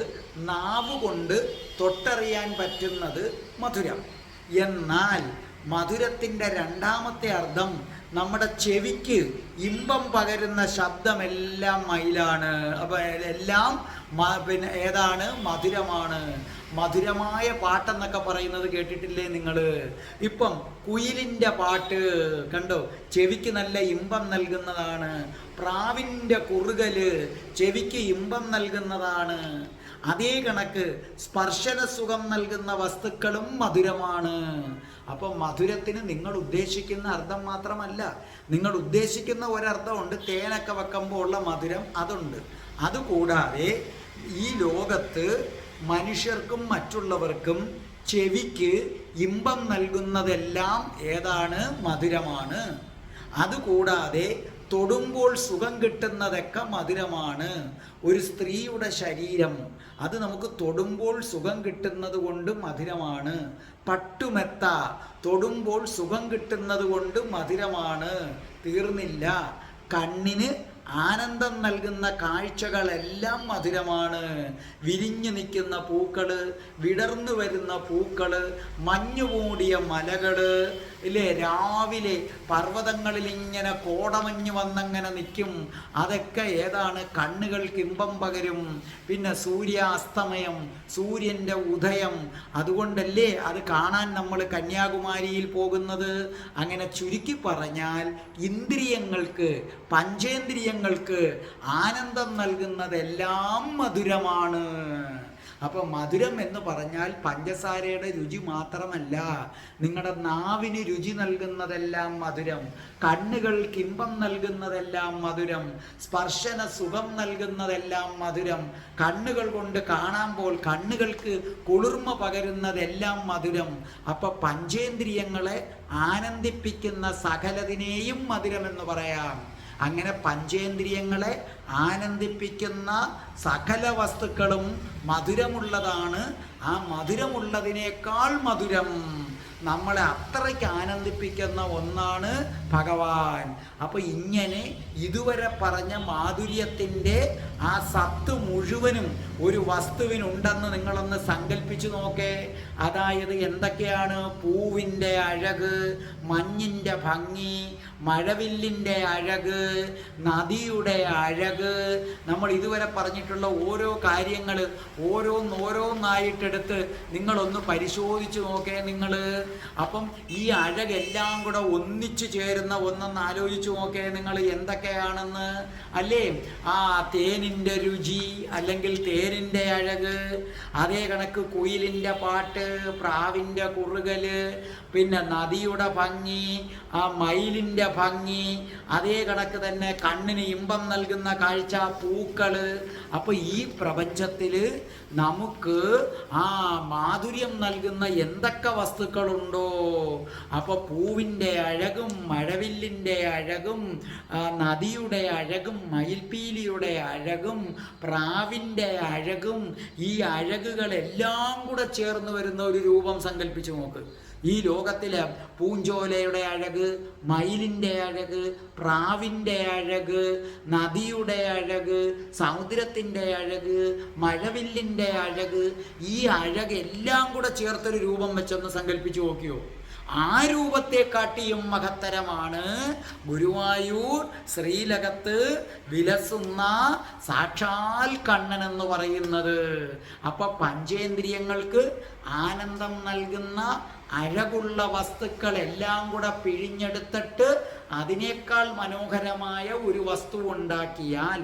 നാവ് കൊണ്ട് തൊട്ടറിയാൻ പറ്റുന്നത് മധുരം. എന്നാൽ മധുരത്തിൻ്റെ രണ്ടാമത്തെ അർത്ഥം നമ്മുടെ ചെവിക്ക് ഇമ്പം പകരുന്ന ശബ്ദമെല്ലാം മയിലാണ്. അപ്പം എല്ലാം പിന്നെ ഏതാണ്? മധുരമാണ്. മധുരമായ പാട്ടെന്നൊക്കെ പറയുന്നത് കേട്ടിട്ടില്ലേ നിങ്ങൾ? ഇപ്പം കുയിലിൻ്റെ പാട്ട് കണ്ടോ, ചെവിക്ക് നല്ല ഇമ്പം നൽകുന്നതാണ്. പ്രാവിൻ്റെ കുറുകല് ചെവിക്ക് ഇമ്പം നൽകുന്നതാണ്. അതേ കണക്ക് സ്പർശന സുഖം നൽകുന്ന വസ്തുക്കളും മധുരമാണ്. അപ്പം മധുരത്തിന് നിങ്ങൾ ഉദ്ദേശിക്കുന്ന അർത്ഥം മാത്രമല്ല, നിങ്ങൾ ഉദ്ദേശിക്കുന്ന ഒരർത്ഥമുണ്ട്, തേനൊക്കെ വെക്കുമ്പോൾ ഉള്ള മധുരം അതുണ്ട്. അതുകൂടാതെ ഈ ലോകത്ത് മനുഷ്യർക്കും മറ്റുള്ളവർക്കും ചെവിക്ക് ഇമ്പം നൽകുന്നതെല്ലാം ഏതാണ്? മധുരമാണ്. അതുകൂടാതെ തൊടുമ്പോൾ സുഖം കിട്ടുന്നതൊക്കെ മധുരമാണ്. ഒരു സ്ത്രീയുടെ ശരീരം അത് നമുക്ക് തൊടുമ്പോൾ സുഖം കിട്ടുന്നത് കൊണ്ട് മധുരമാണ്. പട്ടുമെത്ത തൊടുമ്പോൾ സുഖം കിട്ടുന്നത് കൊണ്ട് മധുരമാണ്. തീർന്നില്ല, കണ്ണിന് ആനന്ദം നൽകുന്ന കാഴ്ചകളെല്ലാം മധുരമാണ്. വിരിഞ്ഞു നിൽക്കുന്ന പൂക്കള്, വിടർന്നു വരുന്ന പൂക്കള്, മഞ്ഞുമൂടിയ മലകള് ഇല്ലേ, രാവിലെ പർവ്വതങ്ങളിൽ ഇങ്ങനെ കോടമഞ്ഞ് വന്നങ്ങനെ നിൽക്കും. അതൊക്കെ ഏതാണ്? കണ്ണുകൾക്ക് ഇമ്പം പകരും. പിന്നെ സൂര്യാസ്തമയം, സൂര്യൻ്റെ ഉദയം, അതുകൊണ്ടല്ലേ അത് കാണാൻ നമ്മൾ കന്യാകുമാരിയിൽ പോകുന്നത്. അങ്ങനെ ചുരുക്കി പറഞ്ഞാൽ ഇന്ദ്രിയങ്ങൾക്ക്, പഞ്ചേന്ദ്രിയങ്ങൾക്ക് ആനന്ദം നൽകുന്നതെല്ലാം മധുരമാണ്. അപ്പം മധുരം എന്ന് പറഞ്ഞാൽ പഞ്ചസാരയുടെ രുചി മാത്രമല്ല, നിങ്ങളുടെ നാവിന് രുചി നൽകുന്നതെല്ലാം മധുരം, കണ്ണുകൾക്ക് ഇമ്പം നൽകുന്നതെല്ലാം മധുരം, സ്പർശന സുഖം നൽകുന്നതെല്ലാം മധുരം, കണ്ണുകൾ കൊണ്ട് കാണുമ്പോൾ കണ്ണുകൾക്ക് കുളിർമ പകരുന്നതെല്ലാം മധുരം. അപ്പം പഞ്ചേന്ദ്രിയങ്ങളെ ആനന്ദിപ്പിക്കുന്ന സകലതിനെയും മധുരമെന്ന് പറയാം. അങ്ങനെ പഞ്ചേന്ദ്രിയങ്ങളെ ആനന്ദിപ്പിക്കുന്ന സകല വസ്തുക്കളും മധുരമുള്ളതാണ്. ആ മധുരമുള്ളതിനേക്കാൾ മധുരം നമ്മളെ അത്രയ്ക്ക് ആനന്ദിപ്പിക്കുന്ന ഒന്നാണ് ഭഗവാൻ. അപ്പോൾ ഇങ്ങനെ ഇതുവരെ പറഞ്ഞ മാധുര്യത്തിൻ്റെ ആ സത്ത് മുഴുവനും ഒരു വസ്തുവിനുണ്ടെന്ന് നിങ്ങളൊന്ന് സങ്കല്പിച്ചു നോക്കേ. അതായത് എന്തൊക്കെയാണ്? പൂവിൻ്റെ അഴക്, മഞ്ഞിൻ്റെ ഭംഗി, മഴവില്ലിൻ്റെ അഴക്, നദിയുടെ അഴക്, നമ്മൾ ഇതുവരെ പറഞ്ഞിട്ടുള്ള ഓരോ കാര്യങ്ങൾ ഓരോന്നായിട്ടെടുത്ത് നിങ്ങളൊന്ന് പരിശോധിച്ച് നോക്കേ നിങ്ങൾ. അപ്പം ഈ അഴകെല്ലാം കൂടെ ഒന്നിച്ചു ചേരുന്ന ഒന്നൊന്ന് ആലോചിച്ച് നോക്കേ നിങ്ങൾ, എന്തൊക്കെയാണെന്ന് അല്ലേ? ആ തേനിൻ്റെ രുചി അല്ലെങ്കിൽ തേനിൻ്റെ അഴക്, അതേ കണക്ക് കുയിലിൻ്റെ പാട്ട്, പ്രാവിൻ്റെ കുറുകല്, പിന്നെ നദിയുടെ ഭംഗി, ആ മയിലിൻ്റെ ഭംഗി, അതേ കണക്ക് തന്നെ കണ്ണിന് ഇമ്പം നൽകുന്ന കാഴ്ച, പൂക്കള്. അപ്പോൾ ഈ പ്രപഞ്ചത്തിൽ നമുക്ക് ആ മാധുര്യം നൽകുന്ന എന്തൊക്കെ വസ്തുക്കളുണ്ടോ, അപ്പോൾ പൂവിൻ്റെ അഴകും മഴവില്ലിൻ്റെ അഴകും നദിയുടെ അഴകും മയിൽപ്പീലിയുടെ അഴകും പ്രാവിൻ്റെ അഴകും, ഈ അഴകുകളെല്ലാം കൂടെ ചേർന്ന് വരുന്ന ഒരു രൂപം സങ്കല്പിച്ചു നോക്ക്. ഈ ലോകത്തിലെ പൂഞ്ചോലയുടെ അഴക്, മയിലിൻ്റെ അഴക്, പ്രാവിൻ്റെ അഴക്, നദിയുടെ അഴക്, സമുദ്രത്തിൻ്റെ അഴക്, മഴവില്ലിൻ്റെ അഴക്, ഈ അഴക് എല്ലാം കൂടെ ചേർത്തൊരു രൂപം വെച്ചൊന്ന് സങ്കല്പിച്ചു നോക്കിയോ? ആ രൂപത്തെക്കാട്ടിയും മഹത്തരമാണ് ഗുരുവായൂർ ശ്രീലകത്ത് വിലസുന്ന സാക്ഷാൽ കണ്ണൻ എന്ന് പറയുന്നത്. അപ്പൊ പഞ്ചേന്ദ്രിയങ്ങൾക്ക് ആനന്ദം നൽകുന്ന അഴകുള്ള വസ്തുക്കളെല്ലാം കൂടെ പിഴിഞ്ഞെടുത്തിട്ട് അതിനേക്കാൾ മനോഹരമായ ഒരു വസ്തു ഉണ്ടാക്കിയാൽ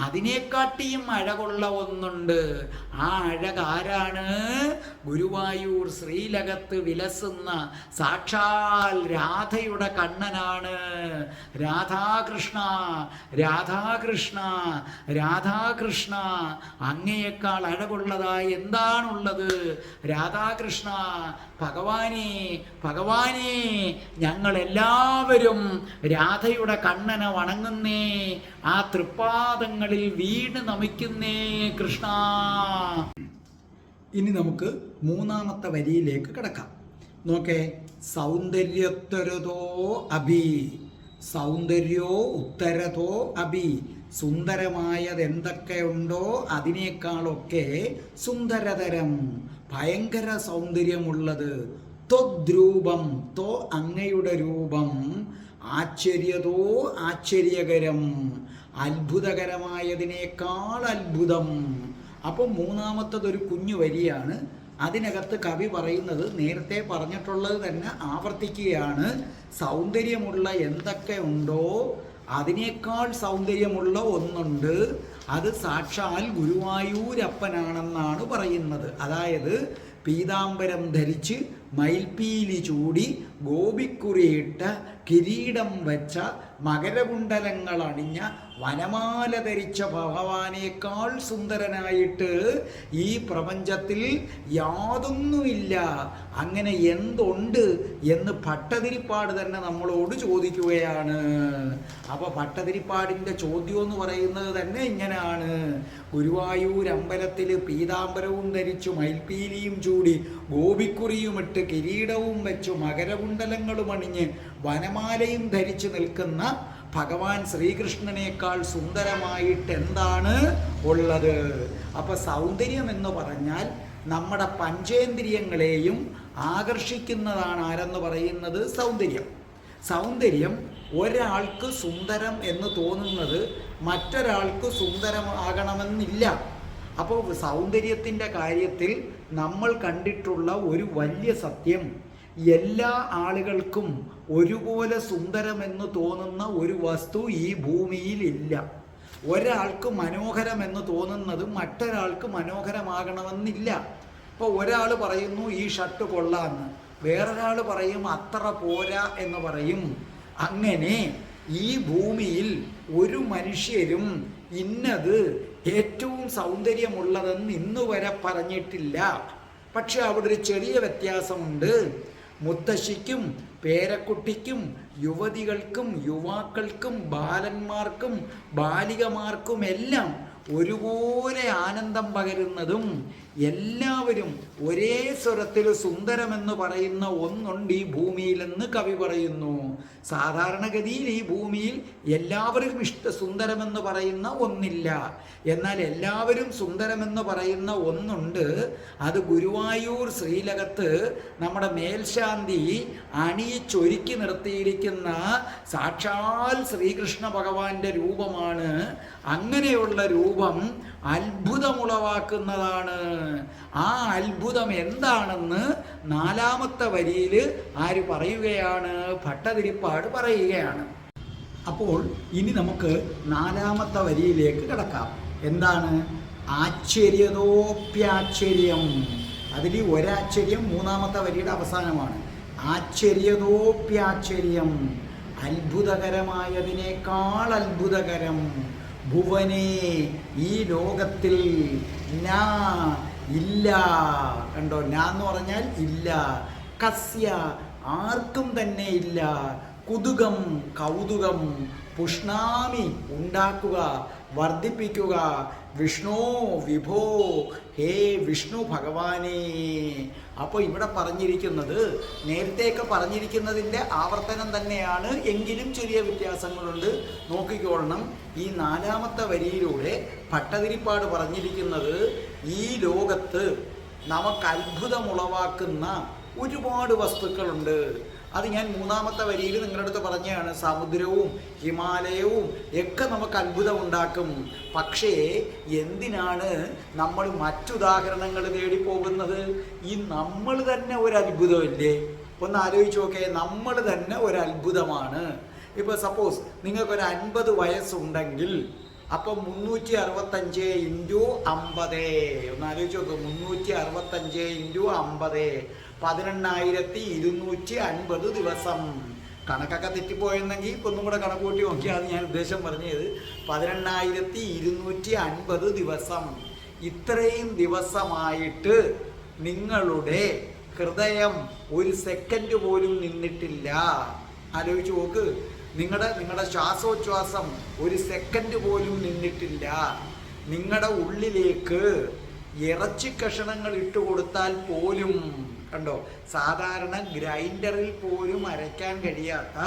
അതിനെക്കാട്ടിയും അഴകുള്ള ഒന്നുണ്ട്. ആ അഴക് ആരാണ്? ഗുരുവായൂർ ശ്രീലകത്ത് വിലസുന്ന സാക്ഷാൽ രാധയുടെ കണ്ണനാണ്. രാധാകൃഷ്ണ രാധാകൃഷ്ണ രാധാകൃഷ്ണ, അങ്ങയേക്കാൾ അഴകുള്ളതായി എന്താണുള്ളത്? രാധാകൃഷ്ണ, ഭഗവാനെ ഭഗവാനെ, ഞങ്ങളെല്ലാവരും രാധയുടെ കണ്ണനെ വണങ്ങുന്നേ, ആ തൃപ്പാദങ്ങളിൽ വീണ് നമിക്കുന്നേ കൃഷ്ണ. ഇനി നമുക്ക് മൂന്നാമത്തെ വരിയിലേക്ക് കിടക്കാം. നോക്കേ, സൗന്ദര്യത്തരതോ അഭി, സൗന്ദര്യോ ഉത്തരതോ അഭി, സുന്ദരമായത് എന്തൊക്കെയുണ്ടോ അതിനേക്കാളൊക്കെ സുന്ദരതരം, ഭയങ്കര സൗന്ദര്യമുള്ളത്. ത്വദ്രൂപം, ത്വ അങ്ങയുടെ രൂപം, ആശ്ചര്യതോ ആശ്ചര്യകരം, അത്ഭുതകരമായതിനേക്കാൾ അത്ഭുതം. അപ്പോൾ മൂന്നാമത്തതൊരു കുഞ്ഞു വരിയാണ്. അതിനകത്ത് കവി പറയുന്നത് നേരത്തെ പറഞ്ഞിട്ടുള്ളത് തന്നെ ആവർത്തിക്കുകയാണ്. സൗന്ദര്യമുള്ള എന്തൊക്കെ ഉണ്ടോ അതിനേക്കാൾ സൗന്ദര്യമുള്ള ഒന്നുണ്ട്. അത് സാക്ഷാൽ ഗുരുവായൂരപ്പനാണെന്നാണ് പറയുന്നത്. അതായത് പീതാംബരം ധരിച്ച് മയിൽപ്പീലി ചൂടി ഗോപിക്കുറിയിട്ട കിരീടം വെച്ച മകരകുണ്ടലങ്ങൾ അണിഞ്ഞ വനമാല ധരിച്ച ഭഗവാനേക്കാൾ സുന്ദരനായിട്ട് ഈ പ്രപഞ്ചത്തിൽ യാതൊന്നുമില്ല. അങ്ങനെ എന്തുണ്ട് എന്ന് ഭട്ടതിരിപ്പാട് തന്നെ നമ്മളോട് ചോദിക്കുകയാണ്. അപ്പോൾ ഭട്ടതിരിപ്പാടിൻ്റെ ചോദ്യം എന്ന് പറയുന്നത് തന്നെ ഇങ്ങനെയാണ്. ഗുരുവായൂർ അമ്പലത്തിൽ പീതാംബരവും ധരിച്ചു മയിൽപ്പീലിയും ചൂടി ഗോപിക്കുറിയുമിട്ട് കിരീടവും വെച്ചു മകരകുണ്ടലങ്ങളും അണിഞ്ഞ് വനമാലയും ധരിച്ചു നിൽക്കുന്ന ഭഗവാൻ ശ്രീകൃഷ്ണനേക്കാൾ സുന്ദരമായിട്ട് എന്താണ് ഉള്ളത്? അപ്പൊ സൗന്ദര്യം എന്ന് പറഞ്ഞാൽ നമ്മുടെ പഞ്ചേന്ദ്രിയങ്ങളെയും ആകർഷിക്കുന്നതാണ്. ആരെന്ന് പറയുന്നത്? സൗന്ദര്യം. സൗന്ദര്യം ഒരാൾക്ക് സുന്ദരം എന്ന് തോന്നുന്നത് മറ്റൊരാൾക്ക് സുന്ദരമാകണമെന്നില്ല. അപ്പോൾ സൗന്ദര്യത്തിൻ്റെ കാര്യത്തിൽ നമ്മൾ കണ്ടിട്ടുള്ള ഒരു വലിയ സത്യം, എല്ലാ ആളുകൾക്കും ഒരുപോലെ സുന്ദരമെന്ന് തോന്നുന്ന ഒരു വസ്തു ഈ ഭൂമിയിൽ ഇല്ല. ഒരാൾക്ക് മനോഹരമെന്ന് തോന്നുന്നത് മറ്റൊരാൾക്ക് മനോഹരമാകണമെന്നില്ല. ഇപ്പോൾ ഒരാൾ പറയുന്നു ഈ ഷർട്ട് കൊള്ളാമെന്ന്, വേറൊരാൾ പറയും അത്ര പോരാ എന്ന് പറയും. അങ്ങനെ ഈ ഭൂമിയിൽ ഒരു മനുഷ്യരും ഇന്നത് ഏറ്റവും സൗന്ദര്യമുള്ളതെന്ന് ഇന്നുവരെ പറഞ്ഞിട്ടില്ല. പക്ഷെ അവിടെ ഒരു ചെറിയ വ്യത്യാസമുണ്ട്. മുത്തശ്ശിക്കും പേരക്കുട്ടിക്കും യുവതികൾക്കും യുവാക്കൾക്കും ബാലന്മാർക്കും ബാലികമാർക്കുമെല്ലാം ഒരുപോലെ ആനന്ദം പകരുന്നതും എല്ലാവരും ഒരേ സ്വരത്തിൽ സുന്ദരമെന്ന് പറയുന്ന ഒന്നുണ്ട് ഈ ഭൂമിയിലെന്ന് കവി പറയുന്നു. സാധാരണഗതിയിൽ ഈ ഭൂമിയിൽ എല്ലാവരും സുന്ദരമെന്ന് പറയുന്ന ഒന്നില്ല. എന്നാൽ എല്ലാവരും സുന്ദരമെന്ന് പറയുന്ന ഒന്നുണ്ട്. അത് ഗുരുവായൂർ ശ്രീലകത്ത് നമ്മുടെ മേൽശാന്തി അണിയിച്ചൊരുക്കി നിർത്തിയിരിക്കുന്ന സാക്ഷാൽ ശ്രീകൃഷ്ണ ഭഗവാന്റെ രൂപമാണ്. അങ്ങനെയുള്ള രൂപം അത്ഭുതമുളവാക്കുന്നതാണ്. ആ അത്ഭുതം എന്താണെന്ന് 4ാമത്തെ വരിയിൽ ആര് പറയുകയാണ്? ഭട്ടതിരിപ്പാട് പറയുകയാണ്. അപ്പോൾ ഇനി നമുക്ക് 4ാമത്തെ വരിയിലേക്ക് കിടക്കാം. എന്താണ്? ആശ്ചര്യതോപ്യാശ്ചര്യം. അതിൽ ഒരാശ്ചര്യം 3ാമത്തെ വരിയുടെ അവസാനമാണ്. ആശ്ചര്യതോപ്യാശ്ചര്യം, അത്ഭുതകരമായതിനേക്കാൾ അത്ഭുതകരം. ഭുവനേ, ഈ ലോകത്തിൽ നാ ഇല്ല. കണ്ടോ? നാ എന്ന് പറഞ്ഞാൽ ഇല്ല. കസ്യ, ആർക്കും തന്നെ ഇല്ല. കുതുകം, കൗതുകം. പുഷ്ണാമി, ഉണ്ടാക്കുക, വർദ്ധിപ്പിക്കുക. വിഷ്ണു വിഭോ, ഹേ വിഷ്ണു ഭഗവാനേ. അപ്പോൾ ഇവിടെ പറഞ്ഞിരിക്കുന്നത് നേരത്തെയൊക്കെ പറഞ്ഞിരിക്കുന്നതിൻ്റെ ആവർത്തനം തന്നെയാണ്, എങ്കിലും ചെറിയ വ്യത്യാസങ്ങളുണ്ട്. നോക്കിക്കോളണം. ഈ 4ാമത്തെ വരിയിലൂടെ ഭട്ടതിരിപ്പാട് പറഞ്ഞിരിക്കുന്നത് ഈ ലോകത്ത് നമുക്ക് അത്ഭുതമുളവാക്കുന്ന ഒരുപാട് വസ്തുക്കളുണ്ട്. അത് ഞാൻ 3ാമത്തെ വരിയിൽ നിങ്ങളുടെ അടുത്ത് പറഞ്ഞതാണ്. സമുദ്രവും ഹിമാലയവും ഒക്കെ നമുക്ക് അത്ഭുതം ഉണ്ടാക്കും. പക്ഷേ എന്തിനാണ് നമ്മൾ മറ്റുദാഹരണങ്ങൾ തേടിപ്പോകുന്നത്? ഈ നമ്മൾ തന്നെ ഒരു അത്ഭുതമല്ലേ? ഒന്ന് ആലോചിച്ച് നോക്കേ. നമ്മൾ തന്നെ ഒരു അത്ഭുതമാണ്. ഇപ്പോൾ സപ്പോസ് നിങ്ങൾക്കൊരു 50 വയസ്സുണ്ടെങ്കിൽ അപ്പം 365 × 50. ഒന്ന് ആലോചിച്ച് നോക്കുക. 365 × 50 18,250 ദിവസം. കണക്കൊക്കെ തെറ്റിപ്പോയെന്നെങ്കിൽ ഒന്നും കൂടെ കണക്ക് കൂട്ടി നോക്കിയാണ് ഞാൻ ഉദ്ദേശം പറഞ്ഞത്. 18,250 ദിവസം. ഇത്രയും ദിവസമായിട്ട് നിങ്ങളുടെ ഹൃദയം ഒരു സെക്കൻഡ് പോലും നിന്നിട്ടില്ല. ആലോചിച്ച് നോക്ക്. നിങ്ങളുടെ ശ്വാസോച്ഛ്വാസം ഒരു സെക്കൻഡ് പോലും നിന്നിട്ടില്ല. നിങ്ങളുടെ ഉള്ളിലേക്ക് ഇറച്ചി കഷണങ്ങൾ ഇട്ട് കൊടുത്താൽ പോലും, കണ്ടോ, സാധാരണ ഗ്രൈൻഡറിൽ പോലും അരയ്ക്കാൻ കഴിയാത്ത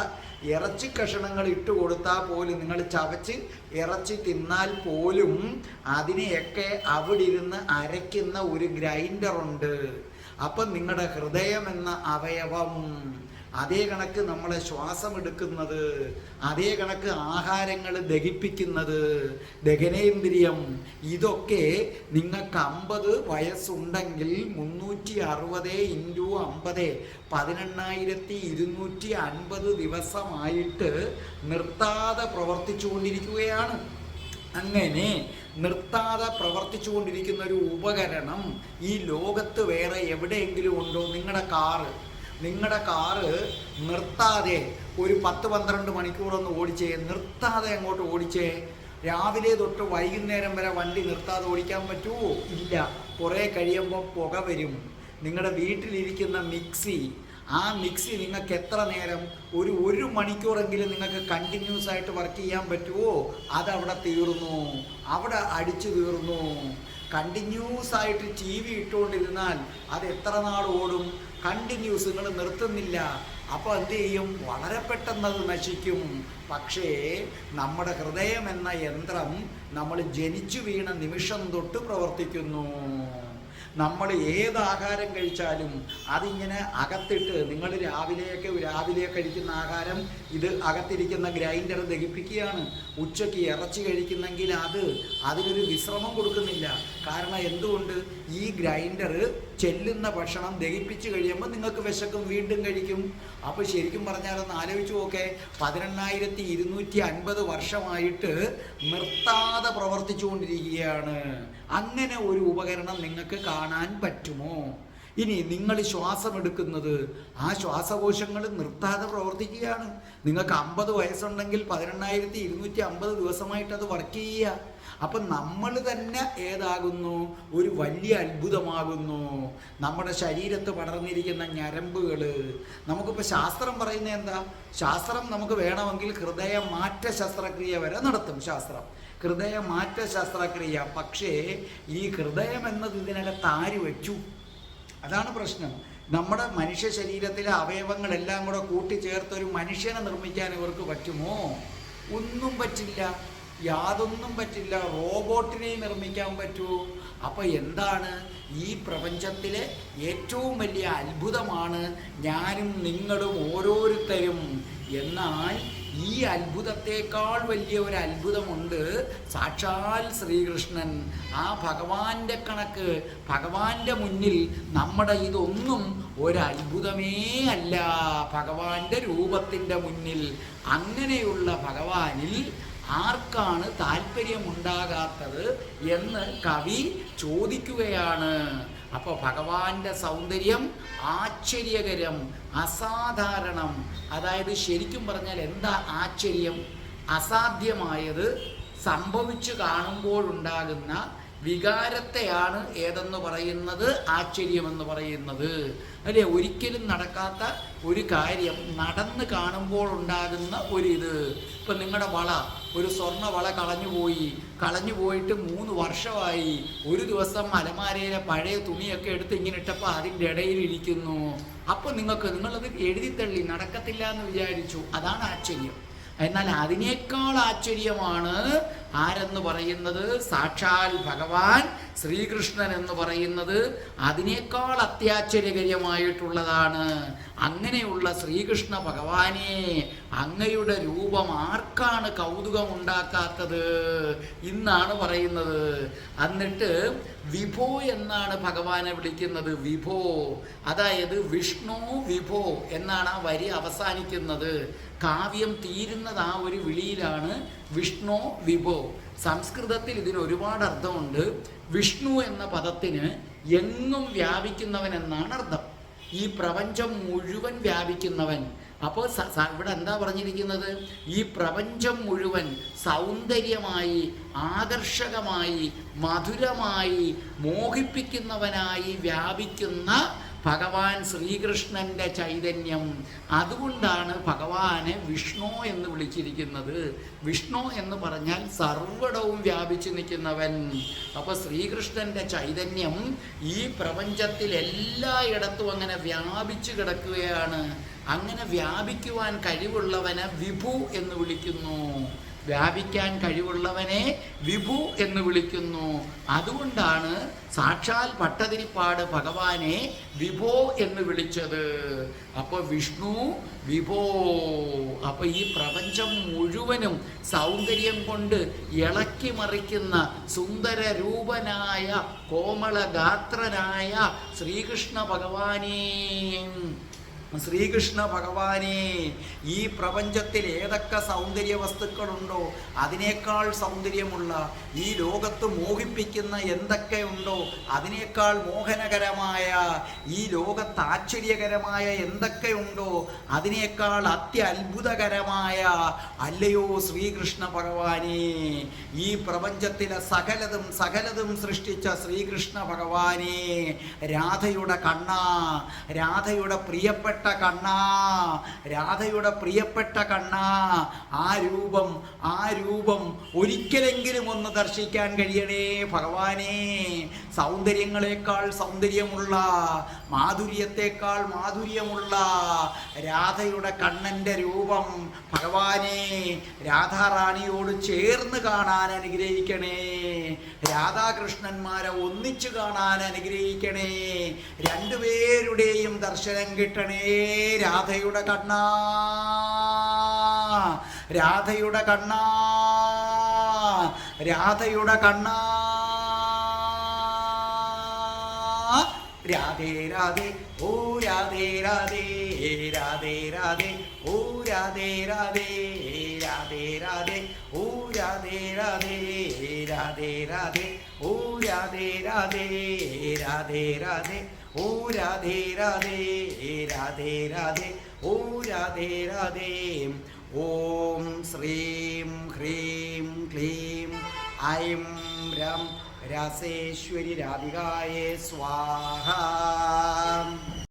ഇറച്ചി കഷണങ്ങൾ ഇട്ട് കൊടുത്താൽ പോലും, നിങ്ങൾ ചവച്ച് ഇറച്ചി തിന്നാൽ പോലും അതിനെയൊക്കെ അവിടെ ഇരുന്ന് അരയ്ക്കുന്ന ഒരു ഗ്രൈൻഡറുണ്ട്. അപ്പം നിങ്ങളുടെ ഹൃദയം എന്ന അവയവം അതേ കണക്ക് നമ്മളെ ശ്വാസം എടുക്കുന്നത്, അതേ കണക്ക് ആഹാരങ്ങൾ ദഹിപ്പിക്കുന്നത്, ദഹനേന്ദ്രിയം, ഇതൊക്കെ നിങ്ങൾക്ക് 50 വയസ്സുണ്ടെങ്കിൽ 360 × 50 18,250 ദിവസമായിട്ട് നിർത്താതെ പ്രവർത്തിച്ചുകൊണ്ടിരിക്കുകയാണ്. അങ്ങനെ നിർത്താതെ പ്രവർത്തിച്ചുകൊണ്ടിരിക്കുന്ന ഒരു ഉപകരണം ഈ ലോകത്ത് വേറെ എവിടെയെങ്കിലും ഉണ്ടോ? നിങ്ങളുടെ കാറ് നിർത്താതെ ഒരു 10-12 മണിക്കൂറൊന്ന് ഓടിച്ചേ, നിർത്താതെ അങ്ങോട്ട് ഓടിച്ചേ. രാവിലെ തൊട്ട് വൈകുന്നേരം വരെ വണ്ടി നിർത്താതെ ഓടിക്കാൻ പറ്റുമോ? ഇല്ല. കുറേ കഴിയുമ്പോൾ പുക വരും. നിങ്ങളുടെ വീട്ടിലിരിക്കുന്ന ആ മിക്സി നിങ്ങൾക്ക് എത്ര നേരം, ഒരു മണിക്കൂറെങ്കിലും നിങ്ങൾക്ക് കണ്ടിന്യൂസ് ആയിട്ട് വർക്ക് ചെയ്യാൻ പറ്റുമോ? അതവിടെ തീർന്നു, അവിടെ അടിച്ചു തീർന്നു. കണ്ടിന്യൂസ് ആയിട്ട് TV ഇട്ടുകൊണ്ടിരുന്നാൽ അത് എത്ര നാൾ ഓടും? കണ്ടിന്യൂസ്. നിങ്ങൾ നിർത്തുന്നില്ല. അപ്പോൾ എന്ത് ചെയ്യും? വളരെ പെട്ടെന്ന് അത് നശിക്കും. പക്ഷേ നമ്മുടെ ഹൃദയം എന്ന യന്ത്രം നമ്മൾ ജനിച്ചു വീണ നിമിഷം തൊട്ട് പ്രവർത്തിക്കുന്നു. നമ്മൾ ഏത് ആഹാരം കഴിച്ചാലും അതിങ്ങനെ അകത്തിട്ട്, നിങ്ങൾ രാവിലെ കഴിക്കുന്ന ആഹാരം ഇത് അകത്തിരിക്കുന്ന ഗ്രൈൻഡർ ദഹിപ്പിക്കുകയാണ്. ഉച്ചയ്ക്ക് ഇറച്ചി കഴിക്കുന്നെങ്കിൽ അതിനൊരു വിശ്രമം കൊടുക്കുന്നില്ല. കാരണം എന്തുകൊണ്ട്? ഈ ഗ്രൈൻഡർ ചെല്ലുന്ന ഭക്ഷണം ദഹിപ്പിച്ച് കഴിയുമ്പോൾ നിങ്ങൾക്ക് വിശക്കും, വീണ്ടും കഴിക്കും. അപ്പോൾ ശരിക്കും പറഞ്ഞാലൊന്ന് ആലോചിച്ച് നോക്കേ, 18,250 വർഷമായിട്ട് നിർത്താതെ പ്രവർത്തിച്ചുകൊണ്ടിരിക്കുകയാണ്. അങ്ങനെ ഒരു ഉപകരണം നിങ്ങൾക്ക് കാണാൻ പറ്റുമോ? ഇനി നിങ്ങൾ ശ്വാസം എടുക്കുന്നത്, ആ ശ്വാസകോശങ്ങൾ നിർത്താതെ പ്രവർത്തിക്കുകയാണ്. നിങ്ങൾക്ക് 50 വയസ്സുണ്ടെങ്കിൽ 18,250 ദിവസമായിട്ട് അത് വർക്ക് ചെയ്യുക. അപ്പം നമ്മൾ തന്നെ ഏതാകുന്നു? ഒരു വലിയ അത്ഭുതമാകുന്നു. നമ്മുടെ ശരീരത്ത് പടർന്നിരിക്കുന്ന ഞരമ്പുകൾ. നമുക്കിപ്പോൾ ശാസ്ത്രം പറയുന്നത് എന്താ? ശാസ്ത്രം നമുക്ക് വേണമെങ്കിൽ ഹൃദയമാറ്റ ശസ്ത്രക്രിയ വരെ നടത്തും. ഹൃദയമാറ്റ ശസ്ത്രക്രിയ. പക്ഷേ ഈ ഹൃദയം എന്നത് ഇതിനകത്ത് ആര് വെച്ചു? അതാണ് പ്രശ്നം. നമ്മുടെ മനുഷ്യ ശരീരത്തിലെ അവയവങ്ങളെല്ലാം കൂടെ കൂട്ടിച്ചേർത്ത് ഒരു മനുഷ്യനെ നിർമ്മിക്കാൻ ഇവർക്ക് പറ്റുമോ? ഒന്നും പറ്റില്ല, യാതൊന്നും പറ്റില്ല. റോബോട്ടിനെ നിർമ്മിക്കാൻ പറ്റുമോ? അപ്പോൾ എന്താണ്? ഈ പ്രപഞ്ചത്തിലെ ഏറ്റവും വലിയ അത്ഭുതമാണ് ഞാനും നിങ്ങളും ഓരോരുത്തരും. എന്നാൽ ഈ അത്ഭുതത്തെക്കാൾ വലിയ ഒരു അത്ഭുതമുണ്ട്. സാക്ഷാൽ ശ്രീകൃഷ്ണൻ, ആ ഭഗവാന്റെ കണക്ക്. ഭഗവാന്റെ മുന്നിൽ നമ്മുടെ ഇതൊന്നും ഒരത്ഭുതമേ അല്ല. ഭഗവാന്റെ രൂപത്തിൻ്റെ മുന്നിൽ, അങ്ങനെയുള്ള ഭഗവാനിൽ ആർക്കാണ് താല്പര്യമുണ്ടാകാത്തത് എന്ന് കവി ചോദിക്കുകയാണ്. അപ്പോൾ ഭഗവാന്റെ സൗന്ദര്യം ആശ്ചര്യകരം, അസാധാരണം. അതായത് ശരിക്കും പറഞ്ഞാൽ എന്താ ആശ്ചര്യം? അസാധ്യമായത് സംഭവിച്ചു കാണുമ്പോഴുണ്ടാകുന്ന വികാരത്തെയാണ് ഏതെന്ന് പറയുന്നത്? ആശ്ചര്യമെന്ന് പറയുന്നത്. അല്ലേ? ഒരിക്കലും നടക്കാത്ത ഒരു കാര്യം നടന്ന് കാണുമ്പോൾ ഉണ്ടാകുന്ന ഒരിത്. ഇപ്പം നിങ്ങളുടെ ഒരു സ്വർണ്ണ വള കളഞ്ഞു പോയിട്ട് 3 വർഷമായി. ഒരു ദിവസം അലമാരയിലെ പഴയ തുണിയൊക്കെ എടുത്ത് ഇങ്ങനെ ഇട്ടപ്പോൾ അതിൻ്റെ ഇടയിലിരിക്കുന്നു. അപ്പോൾ നിങ്ങളത് എഴുതിത്തള്ളി, നടക്കത്തില്ല എന്ന് വിചാരിച്ചു. അതാണ് ആശ്ചര്യം. എന്നാൽ അതിനേക്കാൾ ആശ്ചര്യമാണ് ആരെന്ന് പറയുന്നത്? സാക്ഷാൽ ഭഗവാൻ ശ്രീകൃഷ്ണൻ എന്ന് പറയുന്നത് അതിനേക്കാൾ അത്യാശ്ചര്യകരമായിട്ടുള്ളതാണ്. അങ്ങനെയുള്ള ശ്രീകൃഷ്ണ ഭഗവാനെ, അങ്ങയുടെ രൂപം ആർക്കാണ് കൗതുകമുണ്ടാക്കാത്തത് എന്നാണ് പറയുന്നത്. എന്നിട്ട് വിഭോ എന്നാണ് ഭഗവാനെ വിളിക്കുന്നത്. വിഭോ, അതായത് വിഷ്ണു വിഭോ എന്നാണ് ആ വരി അവസാനിക്കുന്നത്. കാവ്യം തീരുന്നത് ആ ഒരു വിളിയിലാണ്, വിഷ്ണു വിഭോ. സംസ്കൃതത്തിൽ ഇതിന് ഒരുപാട് അർത്ഥമുണ്ട്. വിഷ്ണു എന്ന പദത്തിന് എങ്ങും വ്യാപിക്കുന്നവൻ എന്നാണ് അർത്ഥം. ഈ പ്രപഞ്ചം മുഴുവൻ വ്യാപിക്കുന്നവൻ. അപ്പോൾ ഇവിടെ എന്താ പറഞ്ഞിരിക്കുന്നത്? ഈ പ്രപഞ്ചം മുഴുവൻ സൗന്ദര്യമായി, ആകർഷകമായി, മധുരമായി, മോഹിപ്പിക്കുന്നവനായി വ്യാപിക്കുന്ന ഭഗവാൻ ശ്രീകൃഷ്ണൻ്റെ ചൈതന്യം. അതുകൊണ്ടാണ് ഭഗവാനെ വിഷ്ണു എന്ന് വിളിച്ചിരിക്കുന്നത്. വിഷ്ണു എന്ന് പറഞ്ഞാൽ സർവ്വടവും വ്യാപിച്ചു നിൽക്കുന്നവൻ. അപ്പോൾ ശ്രീകൃഷ്ണൻ്റെ ചൈതന്യം ഈ പ്രപഞ്ചത്തിൽ എല്ലായിടത്തും അങ്ങനെ വ്യാപിച്ചു കിടക്കുകയാണ്. അങ്ങനെ വ്യാപിക്കുവാൻ കഴിവുള്ളവനെ വിഭു എന്ന് വിളിക്കുന്നു. വ്യാപിക്കാൻ കഴിവുള്ളവനെ വിഭു എന്ന് വിളിക്കുന്നു. അതുകൊണ്ടാണ് സാക്ഷാൽ ഭട്ടതിരിപ്പാട് ഭഗവാനെ വിഭോ എന്ന് വിളിച്ചത്. അപ്പോൾ വിഷ്ണു വിഭോ. അപ്പോൾ ഈ പ്രപഞ്ചം മുഴുവനും സൗന്ദര്യം കൊണ്ട് ഇളക്കി മറിക്കുന്ന സുന്ദര രൂപനായ കോമളഗാത്രനായ ശ്രീകൃഷ്ണ ഭഗവാനേ, ശ്രീകൃഷ്ണ ഭഗവാനെ, ഈ പ്രപഞ്ചത്തിൽ ഏതൊക്കെ സൗന്ദര്യ വസ്തുക്കളുണ്ടോ അതിനേക്കാൾ സൗന്ദര്യമുള്ള, ഈ ലോകത്ത് മോഹിപ്പിക്കുന്ന എന്തൊക്കെയുണ്ടോ അതിനേക്കാൾ മോഹനകരമായ, ഈ ലോകത്ത് ആശ്ചര്യകരമായ എന്തൊക്കെയുണ്ടോ അതിനേക്കാൾ അത്യത്ഭുതകരമായ, അല്ലയോ ശ്രീകൃഷ്ണ ഭഗവാനെ, ഈ പ്രപഞ്ചത്തിലെ സകലതും സകലതും സൃഷ്ടിച്ച ശ്രീകൃഷ്ണ ഭഗവാനെ, രാധയുടെ കണ്ണ, രാധയുടെ പ്രിയപ്പെട്ട കണ്ണ, രാധയുടെ പ്രിയപ്പെട്ട കണ്ണ, ആ രൂപം ഒരിക്കലെങ്കിലും ഒന്ന് ദർശിക്കാൻ കഴിയണേ ഭഗവാനെ. സൗന്ദര്യങ്ങളെക്കാൾ സൗന്ദര്യമുള്ള, മാധുര്യത്തെക്കാൾ മാധുര്യമുള്ള രാധയുടെ കണ്ണൻ്റെ രൂപം ഭഗവാനെ രാധാറാണിയോട് ചേർന്ന് കാണാൻ അനുഗ്രഹിക്കണേ. രാധാകൃഷ്ണന്മാരെ ഒന്നിച്ചു കാണാൻ അനുഗ്രഹിക്കണേ. രണ്ടുപേരുടെയും ദർശനം കിട്ടണേ. രാധയുടെ കണ്ണ, രാധയുടെ കണ്ണ, രാധയുടെ കണ്ണ. രാധേ രാധേ ഓ രാധേ രാധേ, രാധേ രാധേ ഓ രാധേ രാധേ, രാധേ രാധേ ഓ രാധേ രാധേ, രാധേ രാധേ ഓ രാധേ രാധേ, രാധേ രാധേ ഓ രാധേ രാധേ, രാധേ രാധേ ഓ രാധേ രാധേ. ഓം ശ്രീം ഹ്രീം ക്ലീം ഐം രം രസേശ്വരി രാധികായേ സ്വാഹ.